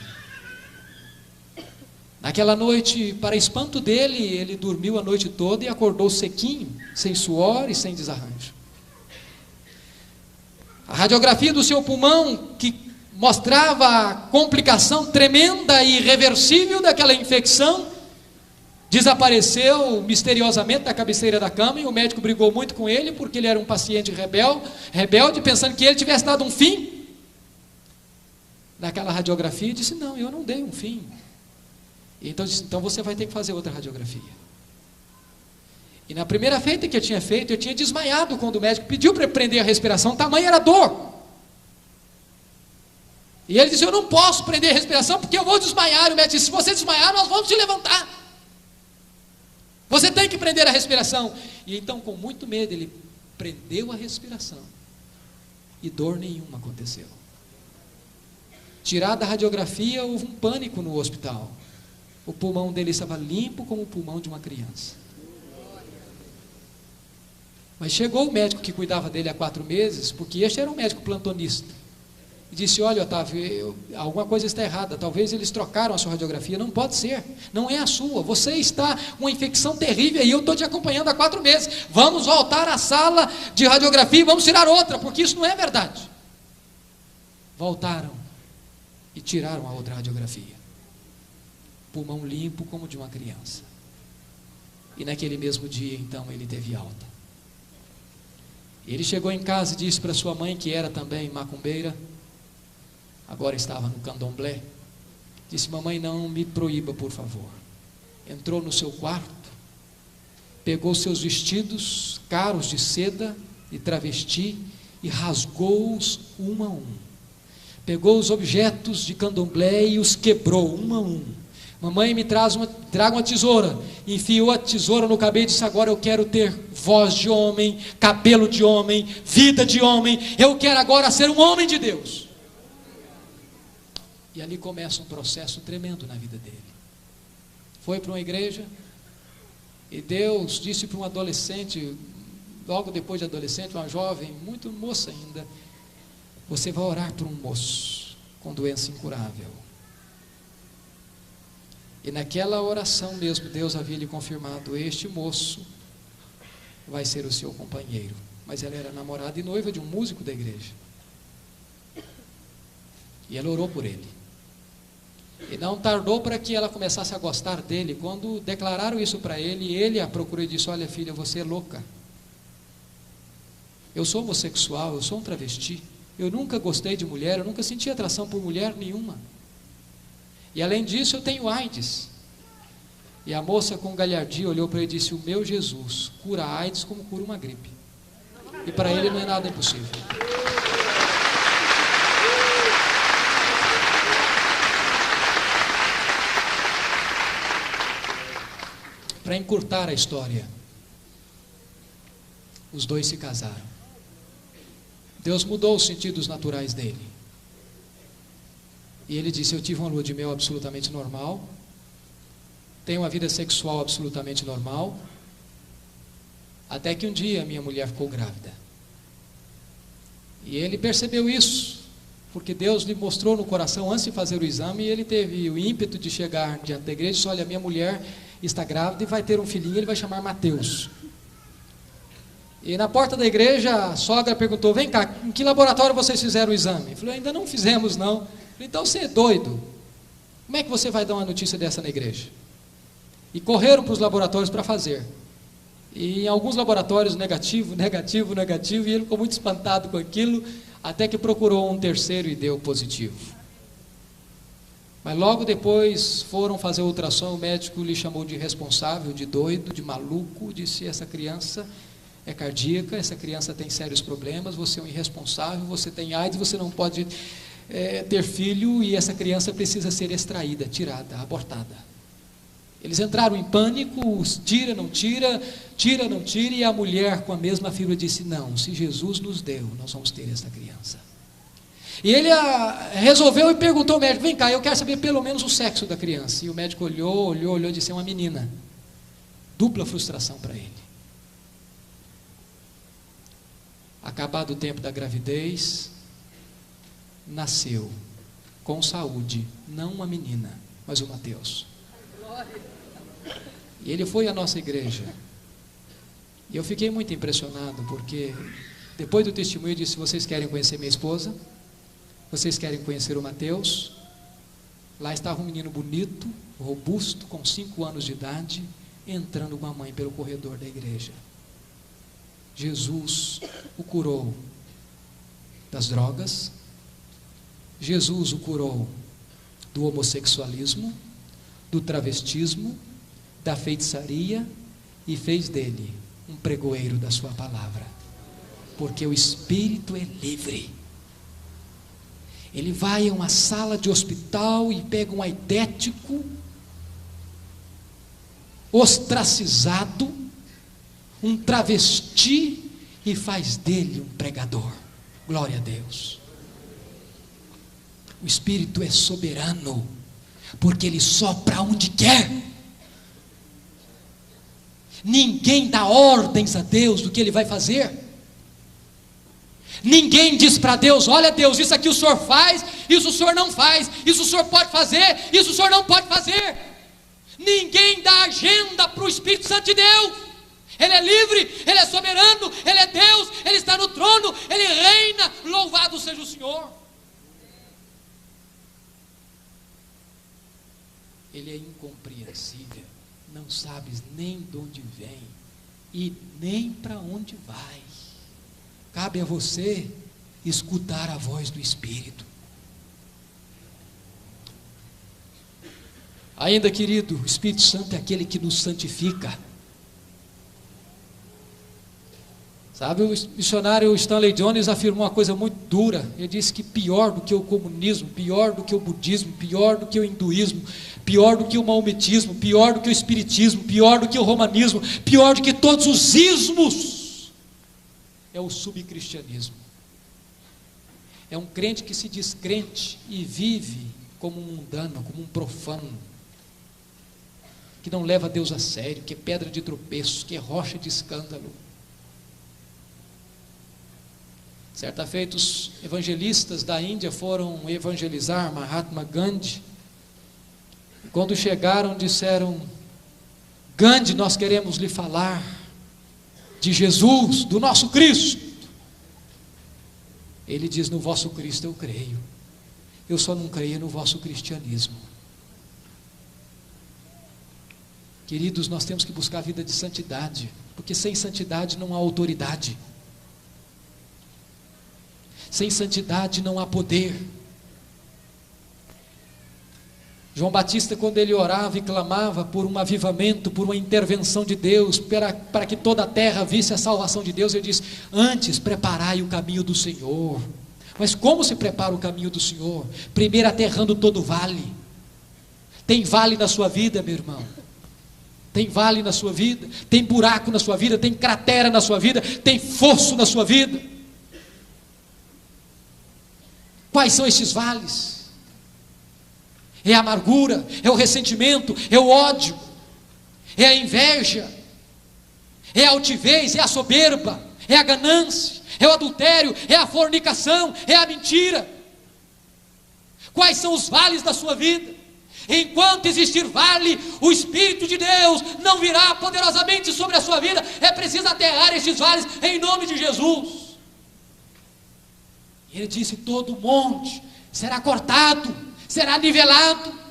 Naquela noite, para espanto dele, ele dormiu a noite toda e acordou sequinho, sem suor e sem desarranjo. A radiografia do seu pulmão, que mostrava a complicação tremenda e irreversível daquela infecção, desapareceu misteriosamente da cabeceira da cama, e o médico brigou muito com ele, porque ele era um paciente rebelde, pensando que ele tivesse dado um fim naquela radiografia, e disse, não, eu não dei um fim. Então disse, então você vai ter que fazer outra radiografia. E na primeira feita que eu tinha feito, eu tinha desmaiado quando o médico pediu para prender a respiração, tamanha era a dor. E ele disse, eu não posso prender a respiração, porque eu vou desmaiar. E o médico disse, se você desmaiar, nós vamos te levantar. Você tem que prender a respiração. E então, com muito medo, ele prendeu a respiração. E dor nenhuma aconteceu. Tirada a radiografia, houve um pânico no hospital. O pulmão dele estava limpo como o pulmão de uma criança. Mas chegou o médico que cuidava dele há 4 meses, porque este era um médico plantonista, e disse, olha Otávio, alguma coisa está errada, talvez eles trocaram a sua radiografia. Não pode ser, não é a sua, você está com uma infecção terrível e eu estou te acompanhando há 4 meses, vamos voltar à sala de radiografia e vamos tirar outra, porque isso não é verdade. Voltaram e tiraram a outra radiografia, pulmão limpo como de uma criança. E naquele mesmo dia então ele teve alta. Ele chegou em casa e disse para sua mãe, que era também macumbeira, agora estava no candomblé, disse, mamãe, não me proíba, por favor. Entrou no seu quarto, pegou seus vestidos caros de seda e travesti e rasgou-os um a um. Pegou os objetos de candomblé e os quebrou um a um. Mamãe, me traga uma tesoura. Enfiou a tesoura no cabelo e disse, agora eu quero ter voz de homem, cabelo de homem, vida de homem, eu quero agora ser um homem de Deus. E ali começa um processo tremendo na vida dele. Foi para uma igreja, e Deus disse para um adolescente, logo depois de adolescente, uma jovem, muito moça ainda, você vai orar por um moço com doença incurável. E naquela oração mesmo, Deus havia lhe confirmado, este moço vai ser o seu companheiro. Mas ela era namorada e noiva de um músico da igreja. E ela orou por ele. E não tardou para que ela começasse a gostar dele. Quando declararam isso para ele, ele a procurou e disse, olha filha, você é louca. Eu sou homossexual, eu sou um travesti. Eu nunca gostei de mulher, eu nunca senti atração por mulher nenhuma. E além disso eu tenho AIDS. E a moça com galhardia olhou para ele e disse, o meu Jesus cura a AIDS como cura uma gripe. E para ele não é nada impossível. Para encurtar a história, os dois se casaram. Deus mudou os sentidos naturais dele. E ele disse: eu tive uma lua de mel absolutamente normal, tenho uma vida sexual absolutamente normal, até que um dia minha mulher ficou grávida. E ele percebeu isso, porque Deus lhe mostrou no coração antes de fazer o exame, e ele teve o ímpeto de chegar diante da igreja e disse: olha, minha mulher está grávida e vai ter um filhinho, ele vai chamar Mateus. E na porta da igreja, a sogra perguntou: vem cá, em que laboratório vocês fizeram o exame? Ele falou: ainda não fizemos não. Eu falei: então você é doido, como é que você vai dar uma notícia dessa na igreja? E correram para os laboratórios para fazer. E em alguns laboratórios negativo, e ele ficou muito espantado com aquilo, até que procurou um terceiro e deu positivo. Mas logo depois foram fazer o ultrassom, o médico lhe chamou de irresponsável, de doido, de maluco, disse: essa criança é cardíaca, essa criança tem sérios problemas, você é um irresponsável, você tem AIDS, você não pode ter filho, e essa criança precisa ser extraída, tirada, abortada. Eles entraram em pânico, tira, não tira, e a mulher com a mesma fibra disse: não, se Jesus nos deu, nós vamos ter essa criança. E ele resolveu e perguntou ao médico: vem cá, eu quero saber pelo menos o sexo da criança. E o médico olhou e disse: é uma menina. Dupla frustração para ele. Acabado o tempo da gravidez, nasceu com saúde, não uma menina, mas o Mateus. E ele foi à nossa igreja. E eu fiquei muito impressionado, porque depois do testemunho eu disse: vocês querem conhecer minha esposa? Vocês querem conhecer o Mateus? Lá estava um menino bonito, robusto, com 5 anos de idade, entrando com a mãe pelo corredor da igreja. Jesus o curou das drogas, Jesus o curou do homossexualismo, do travestismo, da feitiçaria, e fez dele um pregoeiro da sua palavra, porque o espírito é livre. Ele vai a uma sala de hospital e pega um aidético ostracizado, um travesti, e faz dele um pregador. Glória a Deus. O Espírito é soberano, porque ele sopra onde quer. Ninguém dá ordens a Deus do que ele vai fazer. Ninguém diz para Deus: olha Deus, isso aqui o Senhor faz, isso o Senhor não faz, isso o Senhor pode fazer, isso o Senhor não pode fazer. Ninguém dá agenda para o Espírito Santo de Deus. Ele é livre, ele é soberano, ele é Deus, ele está no trono, ele reina, louvado seja o Senhor. Ele é incompreensível, não sabes nem de onde vem e nem para onde vai. Cabe a você escutar a voz do Espírito. Ainda, querido, o Espírito Santo é aquele que nos santifica. Sabe, o missionário Stanley Jones afirmou uma coisa muito dura. Ele disse que pior do que o comunismo, pior do que o budismo, pior do que o hinduísmo, pior do que o maometismo, pior do que o espiritismo, pior do que o romanismo, pior do que todos os ismos, é o subcristianismo. É um crente que se diz crente e vive como um mundano, como um profano, que não leva Deus a sério, que é pedra de tropeço, que é rocha de escândalo. Certa feita, os evangelistas da Índia foram evangelizar Mahatma Gandhi. E quando chegaram, disseram: Gandhi, nós queremos lhe falar de Jesus, do nosso Cristo. Ele diz: no vosso Cristo eu creio, eu só não creio no vosso cristianismo. Queridos, nós temos que buscar a vida de santidade, porque sem santidade não há autoridade. Sem santidade não há poder. João Batista, quando ele orava e clamava por um avivamento, por uma intervenção de Deus, para que toda a terra visse a salvação de Deus, ele diz: antes preparai o caminho do Senhor. Mas como se prepara o caminho do Senhor? Primeiro aterrando todo vale. Tem vale na sua vida, meu irmão? Tem vale na sua vida, tem buraco na sua vida, tem cratera na sua vida, tem fosso na sua vida. Quais são estes vales? É a amargura, é o ressentimento, é o ódio, é a inveja, é a altivez, é a soberba, é a ganância, é o adultério, é a fornicação, é a mentira. Quais são os vales da sua vida? Enquanto existir vale, o Espírito de Deus não virá poderosamente sobre a sua vida. É preciso aterrar estes vales em nome de Jesus. Ele disse: todo monte será cortado, será nivelado.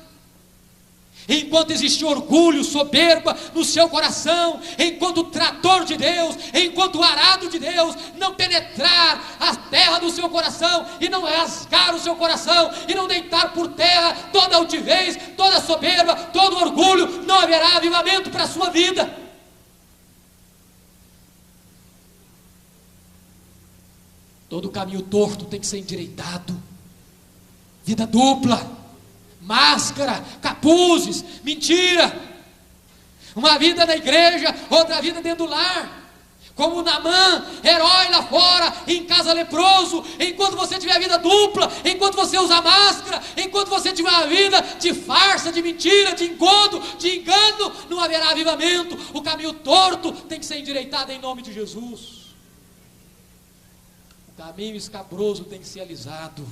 Enquanto existir orgulho, soberba no seu coração, enquanto o trator de Deus, enquanto o arado de Deus não penetrar a terra do seu coração e não rasgar o seu coração e não deitar por terra toda altivez, toda soberba, todo orgulho, não haverá avivamento para a sua vida. Todo caminho torto tem que ser endireitado. Vida dupla, máscara, capuzes, mentira. Uma vida na igreja, outra vida dentro do lar. Como Naamã, herói lá fora, em casa leproso. Enquanto você tiver a vida dupla, enquanto você usa máscara, enquanto você tiver a vida de farsa, de mentira, de engodo, de engano, não haverá avivamento. O caminho torto tem que ser endireitado em nome de Jesus. O caminho escabroso tem que ser alisado.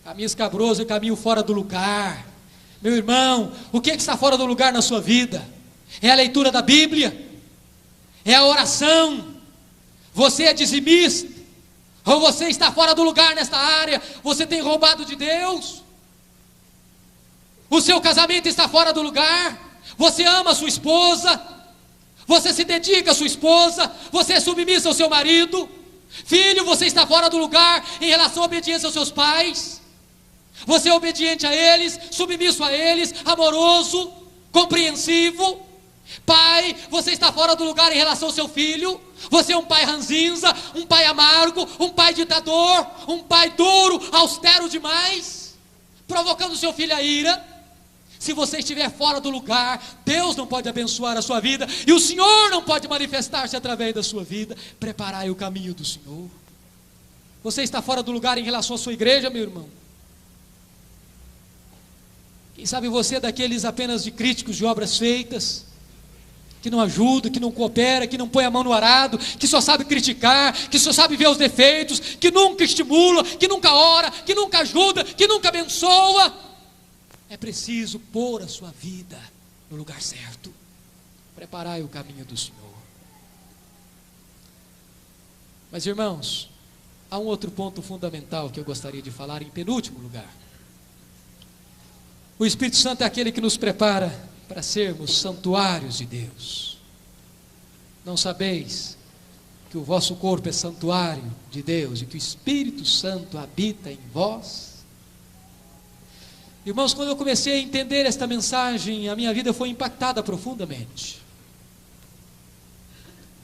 Caminho escabroso é caminho fora do lugar. Meu irmão, o que está fora do lugar na sua vida? É a leitura da Bíblia? É a oração? Você é dizimista? Ou você está fora do lugar nesta área? Você tem roubado de Deus? O seu casamento está fora do lugar? Você ama a sua esposa? Você se dedica à sua esposa? Você é submissa ao seu marido? Filho, você está fora do lugar em relação à obediência aos seus pais? Você é obediente a eles, submisso a eles, amoroso, compreensivo? Pai, você está fora do lugar em relação ao seu filho? Você é um pai ranzinza, um pai amargo, um pai ditador, um pai duro, austero demais, provocando seu filho a ira? Se você estiver fora do lugar, Deus não pode abençoar a sua vida, e o Senhor não pode manifestar-se através da sua vida. Preparai o caminho do Senhor. Você está fora do lugar em relação à sua igreja, meu irmão? Quem sabe você é daqueles apenas de críticos de obras feitas, que não ajuda, que não coopera, que não põe a mão no arado, que só sabe criticar, que só sabe ver os defeitos, que nunca estimula, que nunca ora, que nunca ajuda, que nunca abençoa. É preciso pôr a sua vida no lugar certo. Preparai o caminho do Senhor. Mas, irmãos, há um outro ponto fundamental que eu gostaria de falar em penúltimo lugar. O Espírito Santo é aquele que nos prepara para sermos santuários de Deus. Não sabeis que o vosso corpo é santuário de Deus e que o Espírito Santo habita em vós? Irmãos, quando eu comecei a entender esta mensagem, a minha vida foi impactada profundamente.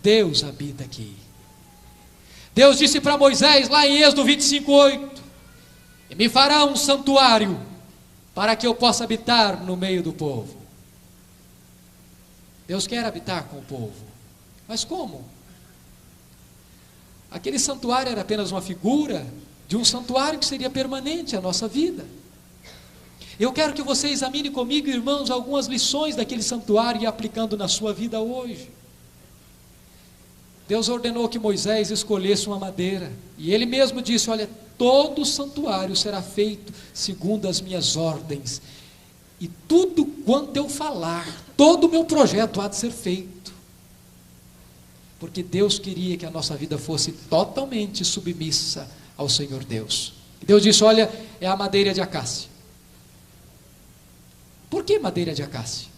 Deus habita aqui. Deus disse para Moisés, lá em Êxodo 25:8: e me fará um santuário para que eu possa habitar no meio do povo. Deus quer habitar com o povo. Mas como? Aquele santuário era apenas uma figura de um santuário que seria permanente à nossa vida. Eu quero que você examine comigo, irmãos, algumas lições daquele santuário e aplicando na sua vida hoje. Deus ordenou que Moisés escolhesse uma madeira, e ele mesmo disse: olha, todo o santuário será feito segundo as minhas ordens, e tudo quanto eu falar, todo o meu projeto há de ser feito, porque Deus queria que a nossa vida fosse totalmente submissa ao Senhor Deus. E Deus disse: olha, é a madeira de acácia. Por que madeira de acácia?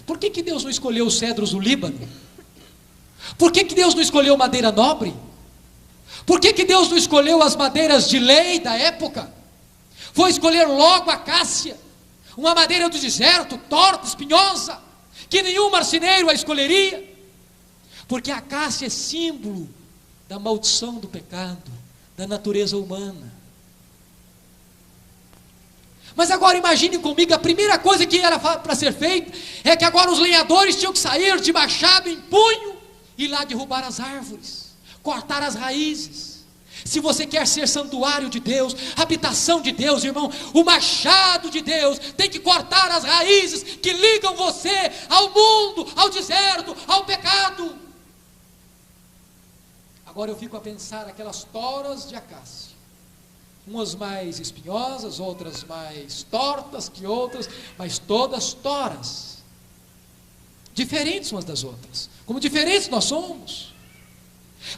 Por que Deus não escolheu os cedros do Líbano? Por que Deus não escolheu madeira nobre? Por que Deus não escolheu as madeiras de lei da época? Foi escolher logo a acácia, uma madeira do deserto, torta, espinhosa, que nenhum marceneiro a escolheria, porque a acácia é símbolo da maldição do pecado, da natureza humana. Mas agora imagine comigo, a primeira coisa que era para ser feita é que agora os lenhadores tinham que sair de machado em punho e ir lá derrubar as árvores, cortar as raízes. Se você quer ser santuário de Deus, habitação de Deus, irmão, o machado de Deus tem que cortar as raízes que ligam você ao mundo, ao deserto, ao pecado. Agora eu fico a pensar aquelas toras de acácia, umas mais espinhosas, outras mais tortas que outras, mas todas toras, diferentes umas das outras, como diferentes nós somos.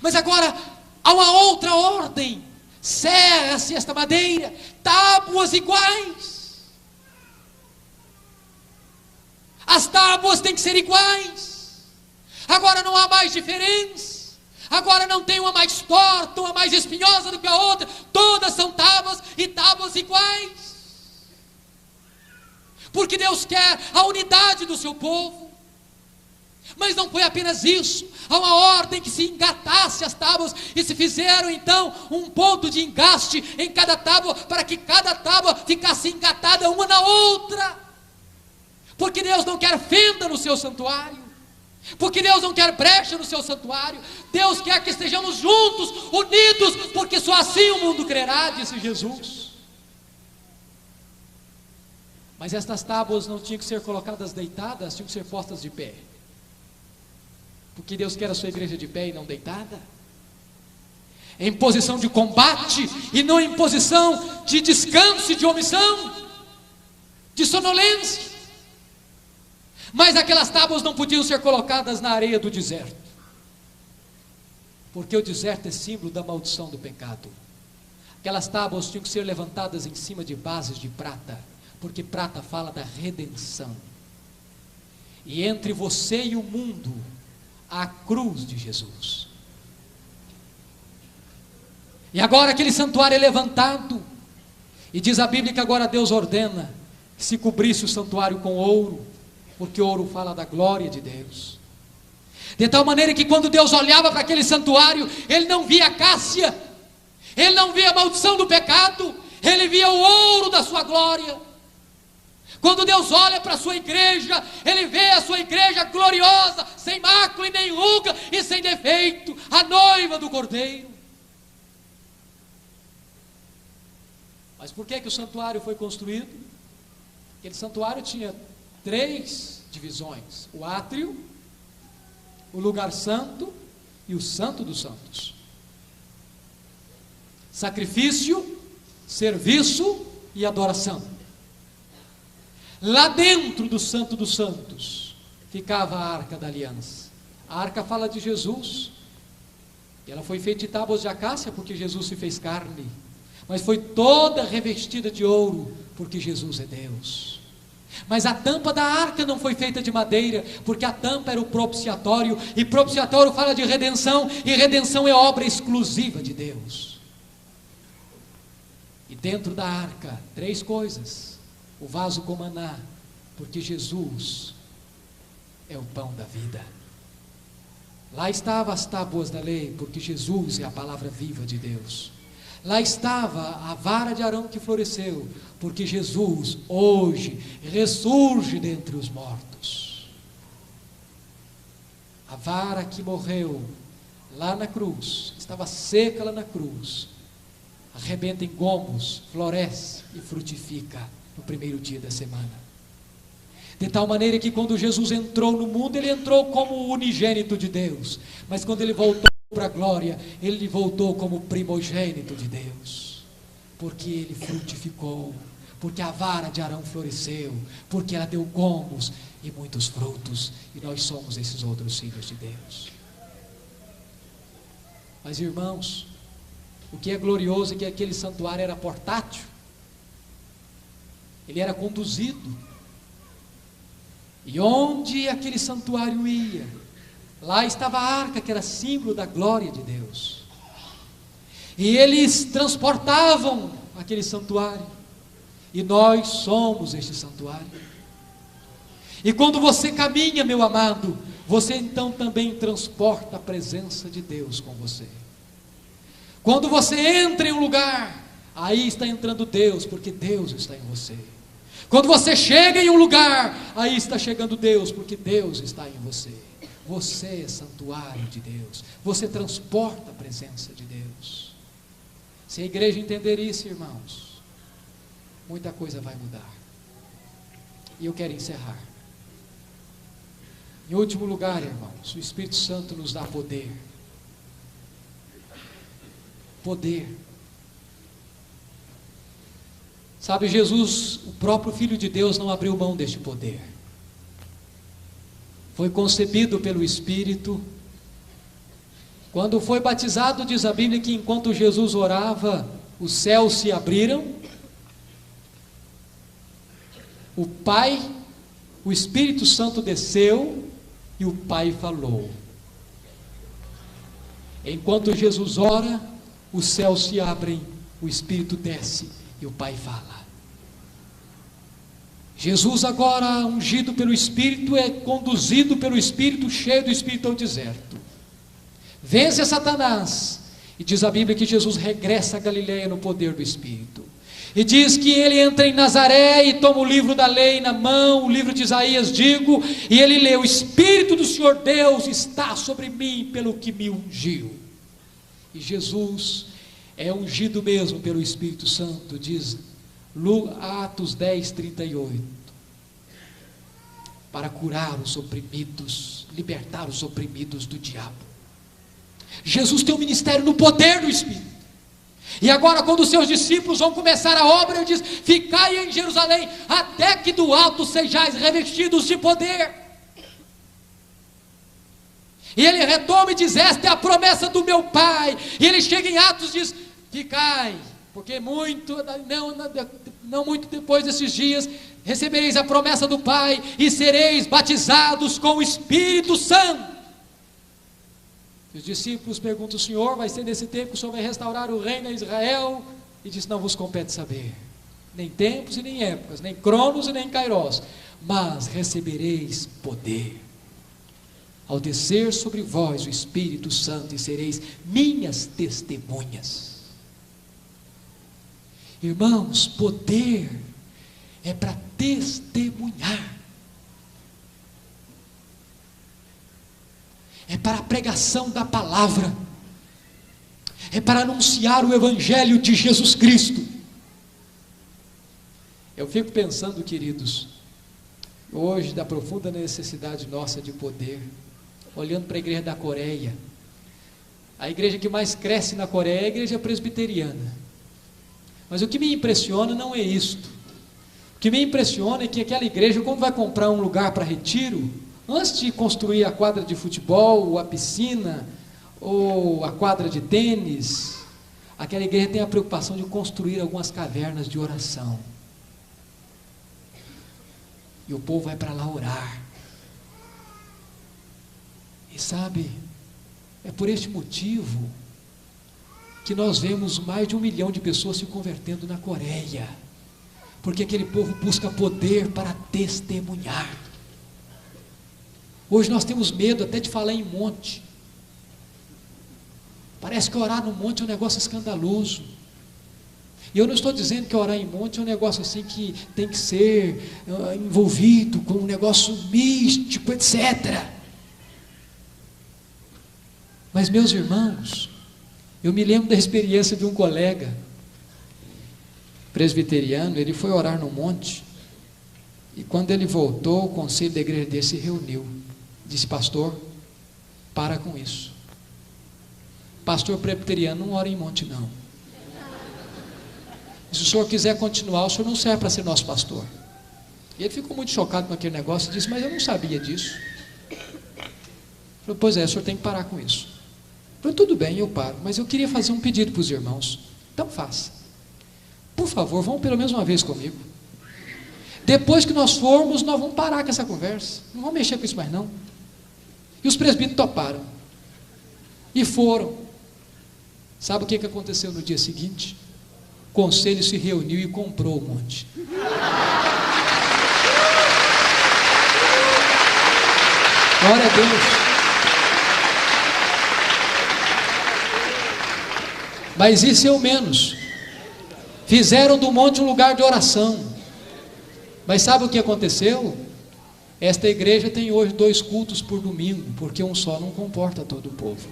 Mas agora há uma outra ordem: serra-se esta madeira, tábuas iguais. As tábuas têm que ser iguais. Agora não há mais diferença. Agora não tem uma mais torta, uma mais espinhosa do que a outra. Todas são tábuas e tábuas iguais. Porque Deus quer a unidade do seu povo. Mas não foi apenas isso. Há uma ordem que se engatasse as tábuas, e se fizeram então um ponto de engaste em cada tábua, para que cada tábua ficasse engatada uma na outra. Porque Deus não quer fenda no seu santuário. Porque Deus não quer brecha no seu santuário. Deus quer que estejamos juntos, unidos, porque só assim o mundo crerá, disse Jesus. Mas estas tábuas não tinham que ser colocadas deitadas, tinham que ser postas de pé. Porque Deus quer a sua igreja de pé e não deitada, em posição de combate e não em posição de descanso e de omissão, de sonolência. Mas aquelas tábuas não podiam ser colocadas na areia do deserto, porque o deserto é símbolo da maldição do pecado. Aquelas tábuas tinham que ser levantadas em cima de bases de prata, porque prata fala da redenção. E entre você e o mundo, a cruz de Jesus. E agora aquele santuário é levantado, e diz a Bíblia que agora Deus ordena que se cobrisse o santuário com ouro, porque ouro fala da glória de Deus. De tal maneira que quando Deus olhava para aquele santuário, Ele não via acácia, Ele não via a maldição do pecado, Ele via o ouro da sua glória. Quando Deus olha para a sua igreja, Ele vê a sua igreja gloriosa, sem mácula e nem ruga e sem defeito, a noiva do Cordeiro. Mas por que o santuário foi construído? Aquele santuário tinha 3 divisões: o átrio, o lugar santo e o santo dos santos. Sacrifício, serviço e adoração. Lá dentro do santo dos santos ficava a arca da aliança. A arca fala de Jesus, e ela foi feita de tábuas de acácia porque Jesus se fez carne, mas foi toda revestida de ouro porque Jesus é Deus. Mas a tampa da arca não foi feita de madeira, porque a tampa era o propiciatório, e propiciatório fala de redenção, e redenção é obra exclusiva de Deus. E dentro da arca, 3 coisas: o vaso com maná, porque Jesus é o pão da vida. Lá estavam as tábuas da lei, porque Jesus é a palavra viva de Deus. Lá estava a vara de Arão que floresceu, porque Jesus hoje ressurge dentre os mortos. A vara que morreu lá na cruz, estava seca lá na cruz, arrebenta em gomos, floresce e frutifica no primeiro dia da semana. De tal maneira que quando Jesus entrou no mundo, Ele entrou como o unigênito de Deus, mas quando Ele voltou para a glória, Ele voltou como primogênito de Deus, porque Ele frutificou, porque a vara de Arão floresceu, porque ela deu gomos e muitos frutos, e nós somos esses outros filhos de Deus. Mas irmãos, o que é glorioso é que aquele santuário era portátil, ele era conduzido, e onde aquele santuário ia, lá estava a arca, que era símbolo da glória de Deus, e eles transportavam aquele santuário, e nós somos este santuário. E quando você caminha, meu amado, você então também transporta a presença de Deus com você. Quando você entra em um lugar, aí está entrando Deus, porque Deus está em você. Quando você chega em um lugar, aí está chegando Deus, porque Deus está em você. Você é santuário de Deus, você transporta a presença de Deus. Se a igreja entender isso, irmãos, muita coisa vai mudar. E eu quero encerrar. Em último lugar, irmãos, o Espírito Santo nos dá poder. Poder. Sabe, Jesus, o próprio Filho de Deus, não abriu mão deste poder. Foi concebido pelo Espírito. Quando foi batizado, diz a Bíblia que enquanto Jesus orava, os céus se abriram. O Pai, o Espírito Santo desceu e o Pai falou. Enquanto Jesus ora, os céus se abrem, o Espírito desce e o Pai fala. Jesus agora, ungido pelo Espírito, é conduzido pelo Espírito, cheio do Espírito ao deserto. Vence a Satanás, e diz a Bíblia que Jesus regressa a Galileia no poder do Espírito. E diz que ele entra em Nazaré e toma o livro da lei na mão, o livro de Isaías, e ele lê: o Espírito do Senhor Deus está sobre mim, pelo que me ungiu. E Jesus é ungido mesmo pelo Espírito Santo, diz Atos 10, 38, para curar os oprimidos, libertar os oprimidos do diabo. Jesus tem um ministério no poder do Espírito. E agora, quando os seus discípulos vão começar a obra, ele diz: ficai em Jerusalém, até que do alto sejais revestidos de poder. E ele retoma e diz: esta é a promessa do meu Pai. E ele chega em Atos e diz: ficai, porque não muito depois desses dias, recebereis a promessa do Pai, e sereis batizados com o Espírito Santo. Os discípulos perguntam: o Senhor, vai ser nesse tempo que o Senhor vai restaurar o reino a Israel? E diz: não vos compete saber, nem tempos e nem épocas, nem cronos e nem kairós, mas recebereis poder, ao descer sobre vós o Espírito Santo, e sereis minhas testemunhas. Irmãos, poder é para testemunhar, é para a pregação da palavra, é para anunciar o Evangelho de Jesus Cristo. Eu fico pensando, queridos, hoje, da profunda necessidade nossa de poder, olhando para a igreja da Coreia. A igreja que mais cresce na Coreia é a igreja presbiteriana. Mas o que me impressiona não é isto. O que me impressiona é que aquela igreja, quando vai comprar um lugar para retiro, antes de construir a quadra de futebol, ou a piscina, ou a quadra de tênis, aquela igreja tem a preocupação de construir algumas cavernas de oração. E o povo vai para lá orar. E sabe, é por este motivo que nós vemos mais de 1 milhão de pessoas se convertendo na Coreia, porque aquele povo busca poder para testemunhar. Hoje nós temos medo até de falar em monte. Parece que orar no monte é um negócio escandaloso. E eu não estou dizendo que orar em monte é um negócio assim que tem que ser envolvido com um negócio místico, etc. Mas, meus irmãos, eu me lembro da experiência de um colega presbiteriano. Ele foi orar no monte, e quando ele voltou, o conselho da igreja dele se reuniu. Disse: pastor, para com isso. Pastor presbiteriano não ora em monte, não. Se o senhor quiser continuar, o senhor não serve para ser nosso pastor. E ele ficou muito chocado com aquele negócio e disse: mas eu não sabia disso. Falei: pois é, o senhor tem que parar com isso. Falei: tudo bem, eu paro, mas eu queria fazer um pedido para os irmãos. Então faça. Por favor, vão pelo menos uma vez comigo. Depois que nós formos, nós vamos parar com essa conversa. Não vamos mexer com isso mais não. E os presbíteros toparam. E foram. Sabe o que aconteceu no dia seguinte? O conselho se reuniu e comprou o monte. Glória a Deus. Mas isso é o menos. Fizeram do monte um lugar de oração. Mas sabe o que aconteceu? Esta igreja tem hoje 2 cultos por domingo, porque um só não comporta todo o povo.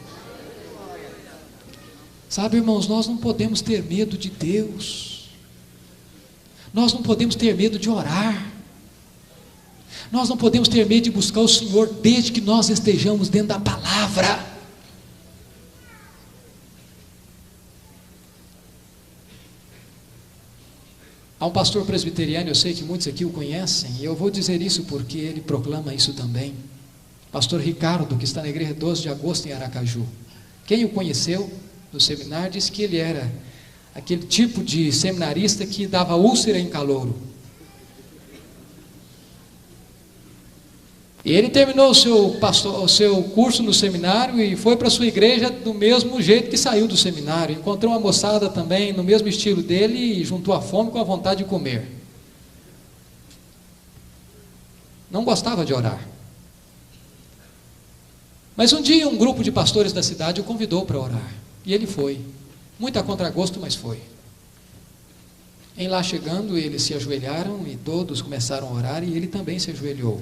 Sabe, irmãos, nós não podemos ter medo de Deus. Nós não podemos ter medo de orar. Nós não podemos ter medo de buscar o Senhor desde que nós estejamos dentro da palavra. Há um pastor presbiteriano, eu sei que muitos aqui o conhecem, e eu vou dizer isso porque ele proclama isso também. Pastor Ricardo, que está na igreja 12 de agosto em Aracaju. Quem o conheceu no seminário disse que ele era aquele tipo de seminarista que dava úlcera em calouro. E ele terminou o seu curso no seminário e foi para a sua igreja do mesmo jeito que saiu do seminário. Encontrou uma moçada também no mesmo estilo dele e juntou a fome com a vontade de comer. Não gostava de orar. Mas um dia um grupo de pastores da cidade o convidou para orar. E ele foi. Muito a contragosto, mas foi. Em lá chegando, eles se ajoelharam e todos começaram a orar e ele também se ajoelhou.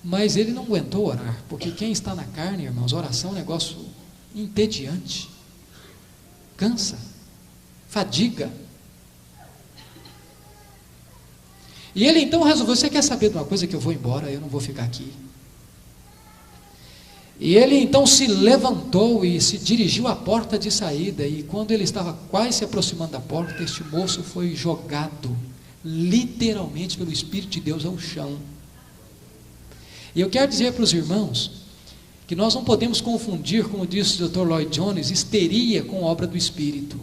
Mas ele não aguentou orar, porque quem está na carne, irmãos, oração é um negócio entediante, cansa, fadiga. E ele então resolveu: você quer saber de uma coisa, que eu vou embora, eu não vou ficar aqui. E ele então se levantou e se dirigiu à porta de saída, e quando ele estava quase se aproximando da porta, este moço foi jogado, literalmente pelo Espírito de Deus, ao chão. E eu quero dizer para os irmãos que nós não podemos confundir, como disse o Dr. Lloyd Jones, histeria com obra do Espírito.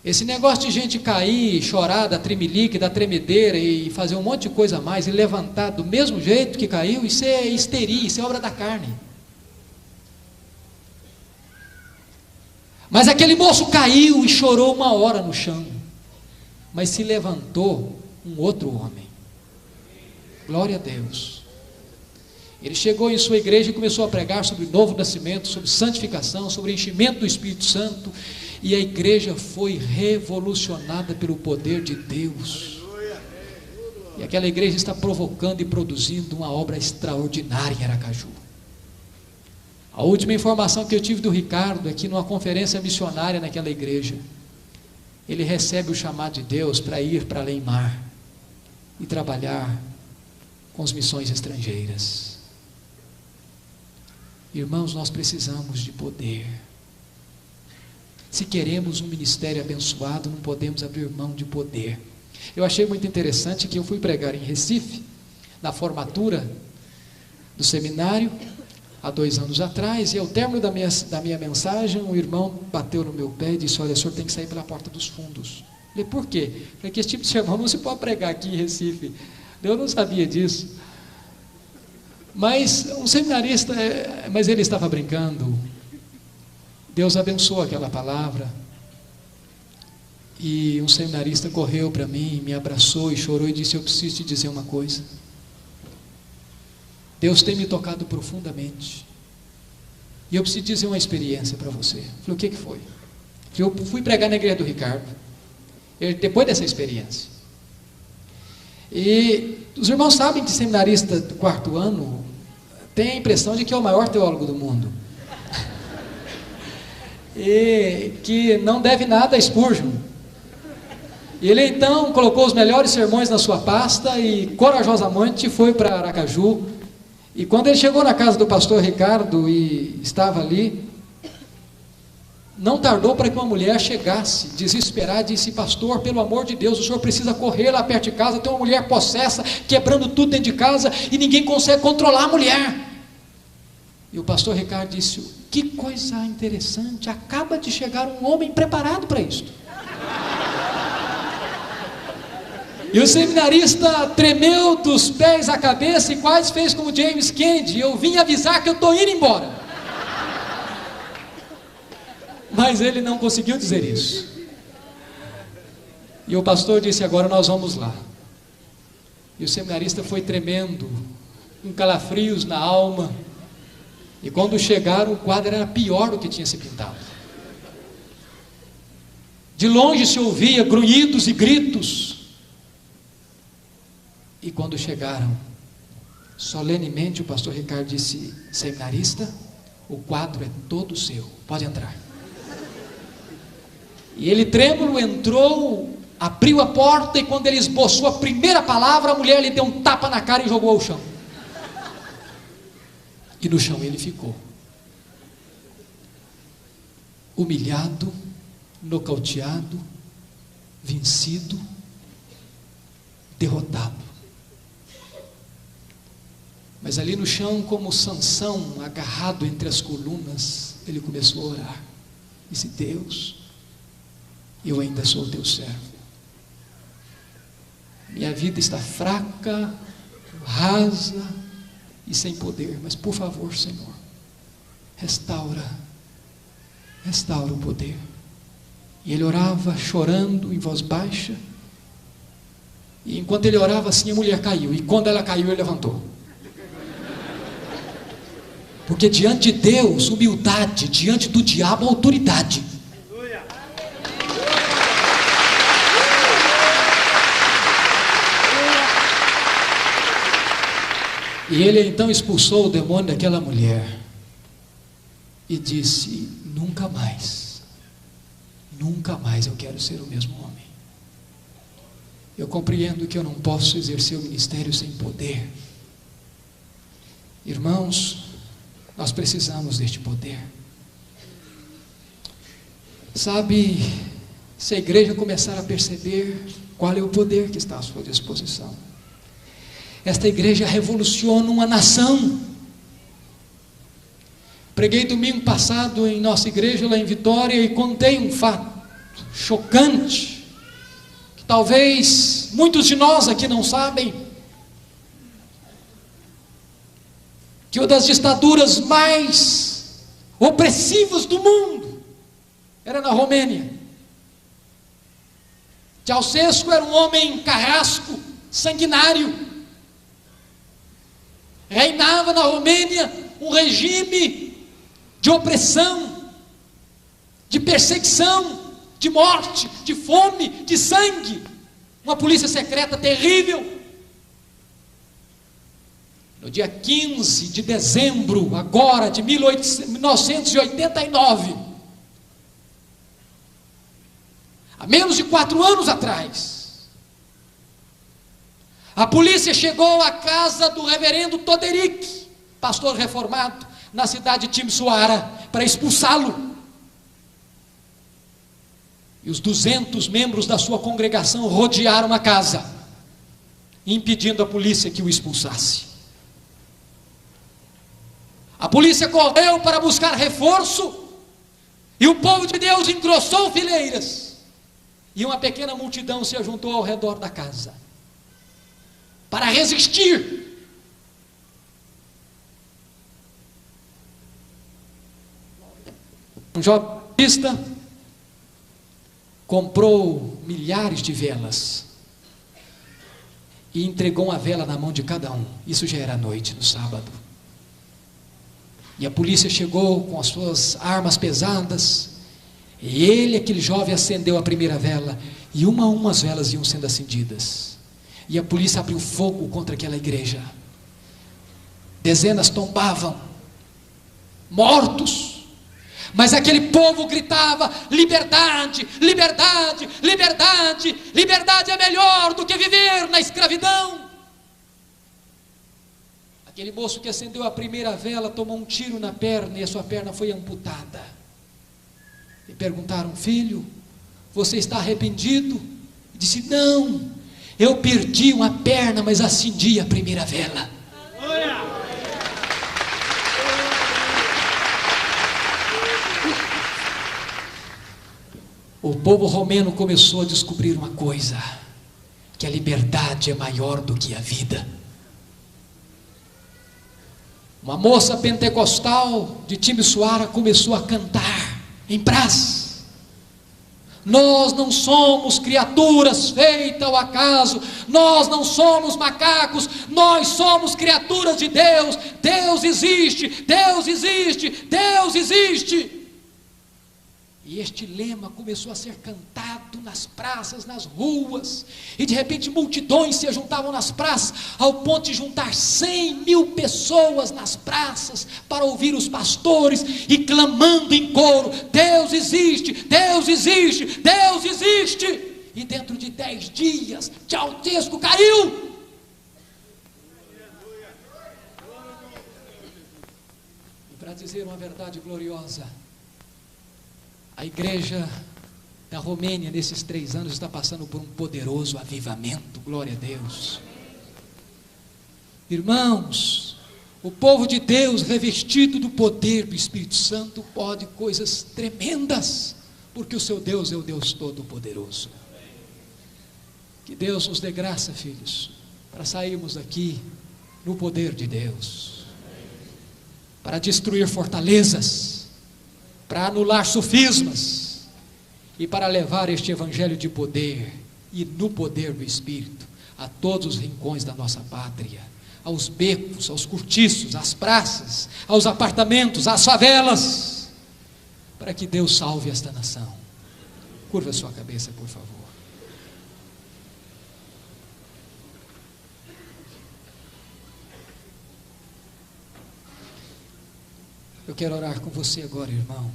Esse negócio de gente cair, chorar, da tremelique, da tremedeira e fazer um monte de coisa a mais e levantar do mesmo jeito que caiu, isso é histeria, isso é obra da carne. Mas aquele moço caiu e chorou 1 hora no chão, mas se levantou um outro homem. Glória a Deus. Ele chegou em sua igreja e começou a pregar sobre novo nascimento, sobre santificação, sobre enchimento do Espírito Santo, e a igreja foi revolucionada pelo poder de Deus. E aquela igreja está provocando e produzindo uma obra extraordinária em Aracaju. A última informação que eu tive do Ricardo é que numa conferência missionária naquela igreja, ele recebe o chamado de Deus para ir para além mar e trabalhar com as missões estrangeiras. Irmãos, nós precisamos de poder. Se queremos um ministério abençoado, não podemos abrir mão de poder. Eu achei muito interessante que eu fui pregar em Recife, na formatura do seminário, há 2 anos atrás, e ao término da minha mensagem, um irmão bateu no meu pé e disse: olha, o senhor tem que sair pela porta dos fundos. Eu falei: por quê? Porque esse tipo de sermão não se pode pregar aqui em Recife. Eu não sabia disso. Mas um seminarista, mas ele estava brincando. Deus abençoou aquela palavra. E um seminarista correu para mim, me abraçou e chorou e disse: eu preciso te dizer uma coisa. Deus tem me tocado profundamente. E eu preciso dizer uma experiência para você. Eu falei: o que foi? Eu fui pregar na igreja do Ricardo, depois dessa experiência. E os irmãos sabem que seminarista do 4º ano tem a impressão de que é o maior teólogo do mundo. E que não deve nada a Spurgeon. E ele então colocou os melhores sermões na sua pasta e corajosamente foi para Aracaju. E quando ele chegou na casa do pastor Ricardo e estava ali, não tardou para que uma mulher chegasse, desesperada, e disse: pastor, pelo amor de Deus, o senhor precisa correr lá perto de casa, tem uma mulher possessa, quebrando tudo dentro de casa, e ninguém consegue controlar a mulher. E o pastor Ricardo disse: que coisa interessante, acaba de chegar um homem preparado para isso. E o seminarista tremeu dos pés à cabeça e quase fez como James Kennedy: eu vim avisar que eu estou indo embora. Mas ele não conseguiu dizer isso. E o pastor disse: agora nós vamos lá. E o seminarista foi tremendo, com calafrios na alma. E quando chegaram, o quadro era pior do que tinha se pintado. De longe se ouvia grunhidos e gritos. E quando chegaram, solenemente o pastor Ricardo disse: seminarista, o quadro é todo seu, pode entrar. E ele trêmulo entrou, abriu a porta, e quando ele esboçou a primeira palavra, a mulher lhe deu um tapa na cara e jogou ao chão. E no chão ele ficou, humilhado, nocauteado, vencido, derrotado. Mas ali no chão, como Sansão, agarrado entre as colunas, ele começou a orar. Disse: Deus, eu ainda sou teu servo. Minha vida está fraca, rasa e sem poder, mas por favor, Senhor, restaura o poder. E ele orava chorando em voz baixa, e enquanto ele orava assim, a mulher caiu, e quando ela caiu, ele levantou. Porque diante de Deus, humildade; diante do diabo, autoridade. E ele então expulsou o demônio daquela mulher e disse: nunca mais eu quero ser o mesmo homem. Eu compreendo que eu não posso exercer o ministério sem poder. Irmãos, nós precisamos deste poder. Sabe, se a igreja começar a perceber qual é o poder que está à sua disposição, esta igreja revoluciona uma nação. Preguei domingo passado em nossa igreja lá em Vitória e contei um fato chocante, que talvez muitos de nós aqui não sabem, que uma das ditaduras mais opressivas do mundo era na Romênia. Ceausescu era um homem carrasco, sanguinário. Reinava na Romênia um regime de opressão, de perseguição, de morte, de fome, de sangue. Uma polícia secreta terrível. No dia 15 de dezembro, agora, de 1989, há menos de 4 anos atrás, a polícia chegou à casa do reverendo Toderic, pastor reformado, na cidade de Timisoara, para expulsá-lo. E os 200 membros da sua congregação rodearam a casa, impedindo a polícia que o expulsasse. A polícia correu para buscar reforço, e o povo de Deus engrossou fileiras, e uma pequena multidão se ajuntou ao redor da casa, para resistir. Um jovem batista comprou milhares de velas e entregou uma vela na mão de cada um. Isso já era noite, no sábado. E a polícia chegou com as suas armas pesadas, e ele, aquele jovem, acendeu a primeira vela, e uma a uma as velas iam sendo acendidas, e a polícia abriu fogo contra aquela igreja. Dezenas tombavam, mortos, mas aquele povo gritava: liberdade, liberdade, liberdade, liberdade é melhor do que viver na escravidão. Aquele moço que acendeu a primeira vela tomou um tiro na perna, e a sua perna foi amputada. E perguntaram: filho, você está arrependido? Ele disse: não, eu perdi uma perna, mas acendi a primeira vela. O povo romeno começou a descobrir uma coisa: que a liberdade é maior do que a vida. Uma moça pentecostal de Timisoara começou a cantar em praça: nós não somos criaturas feitas ao acaso, nós não somos macacos, nós somos criaturas de Deus. Deus existe, Deus existe, Deus existe. E este lema começou a ser cantado nas praças, nas ruas, e de repente multidões se juntavam nas praças, ao ponto de juntar 100.000 pessoas nas praças, para ouvir os pastores, e clamando em coro: Deus existe, Deus existe, Deus existe. E dentro de 10 dias, Ceausescu caiu. E para dizer uma verdade gloriosa, a igreja da Romênia, nesses 3 anos, está passando por um poderoso avivamento, glória a Deus. Irmãos, o povo de Deus, revestido do poder do Espírito Santo, pode coisas tremendas, porque o seu Deus é o Deus Todo-Poderoso. Que Deus nos dê graça, filhos, para sairmos daqui no poder de Deus, para destruir fortalezas, para anular sofismas e para levar este evangelho de poder e no poder do Espírito a todos os rincões da nossa pátria, aos becos, aos cortiços, às praças, aos apartamentos, às favelas, para que Deus salve esta nação. Curva a sua cabeça, por favor. Eu quero orar com você agora, irmão,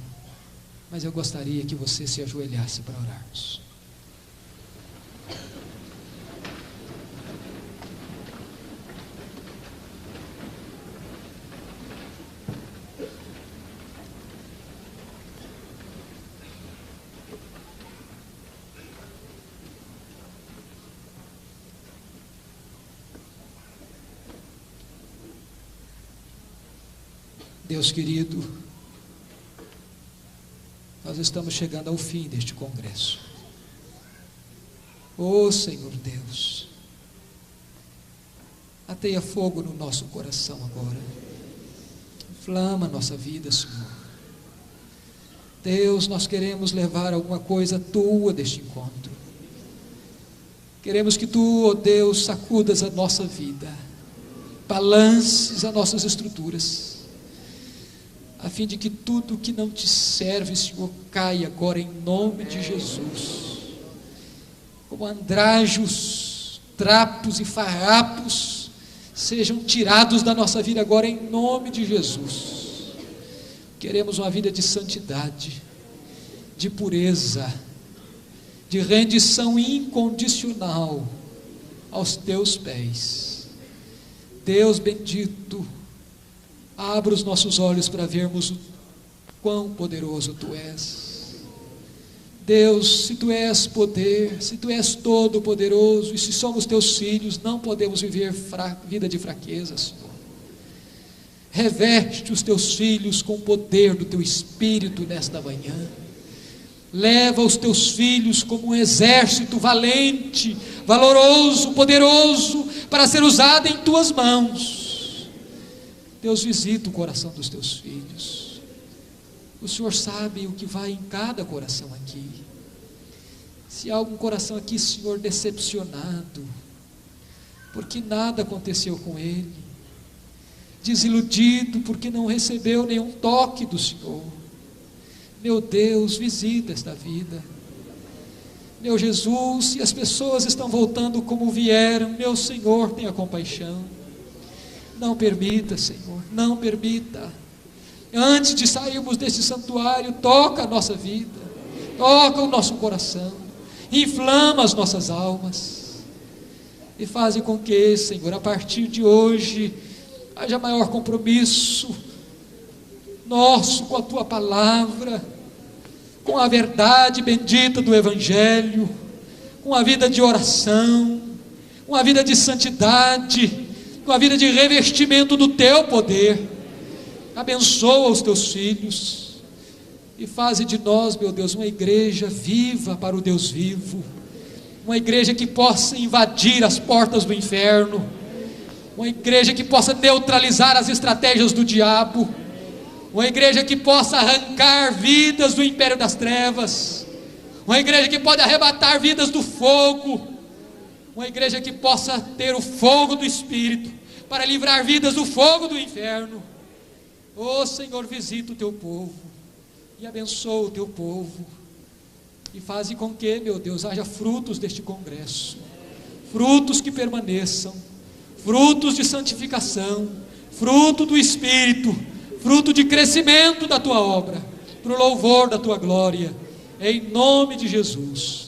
mas eu gostaria que você se ajoelhasse para orarmos. Deus querido, nós estamos chegando ao fim deste congresso. Oh Senhor Deus, ateia fogo no nosso coração agora, inflama a nossa vida, Senhor. Deus, nós queremos levar alguma coisa tua deste encontro. Queremos que tu, oh Deus, sacudas a nossa vida, balances as nossas estruturas, a fim de que tudo que não te serve, Senhor, caia agora em nome de Jesus. Como andrajos, trapos e farrapos sejam tirados da nossa vida agora em nome de Jesus. Queremos uma vida de santidade, de pureza, de rendição incondicional aos teus pés. Deus bendito, abra os nossos olhos para vermos o quão poderoso tu és. Deus, se tu és poder, se tu és todo poderoso, e se somos teus filhos, não podemos viver vida de fraqueza, Senhor. Reveste os teus filhos com o poder do teu Espírito nesta manhã. Leva os teus filhos como um exército valente, valoroso, poderoso, para ser usado em tuas mãos. Deus, visita o coração dos teus filhos. O Senhor sabe o que vai em cada coração aqui. Se há algum coração aqui, Senhor, decepcionado, porque nada aconteceu com ele, desiludido porque não recebeu nenhum toque do Senhor, meu Deus, visita esta vida. Meu Jesus, se as pessoas estão voltando como vieram, meu Senhor, tenha compaixão. Não permita, Senhor, não permita. Antes de sairmos deste santuário, toca a nossa vida, toca o nosso coração, inflama as nossas almas, e faz com que, Senhor, a partir de hoje, haja maior compromisso nosso com a Tua Palavra, com a verdade bendita do Evangelho, com a vida de oração, com a vida de santidade, com a vida de revestimento do Teu poder. Abençoa os Teus filhos e faze de nós, meu Deus, uma igreja viva para o Deus vivo, uma igreja que possa invadir as portas do inferno, uma igreja que possa neutralizar as estratégias do diabo, uma igreja que possa arrancar vidas do império das trevas, uma igreja que pode arrebatar vidas do fogo, uma igreja que possa ter o fogo do Espírito para livrar vidas do fogo do inferno. Ó Senhor, visita o teu povo e abençoa o teu povo, e faze com que, meu Deus, haja frutos deste congresso, frutos que permaneçam, frutos de santificação, fruto do Espírito, fruto de crescimento da tua obra, para o louvor da tua glória, em nome de Jesus.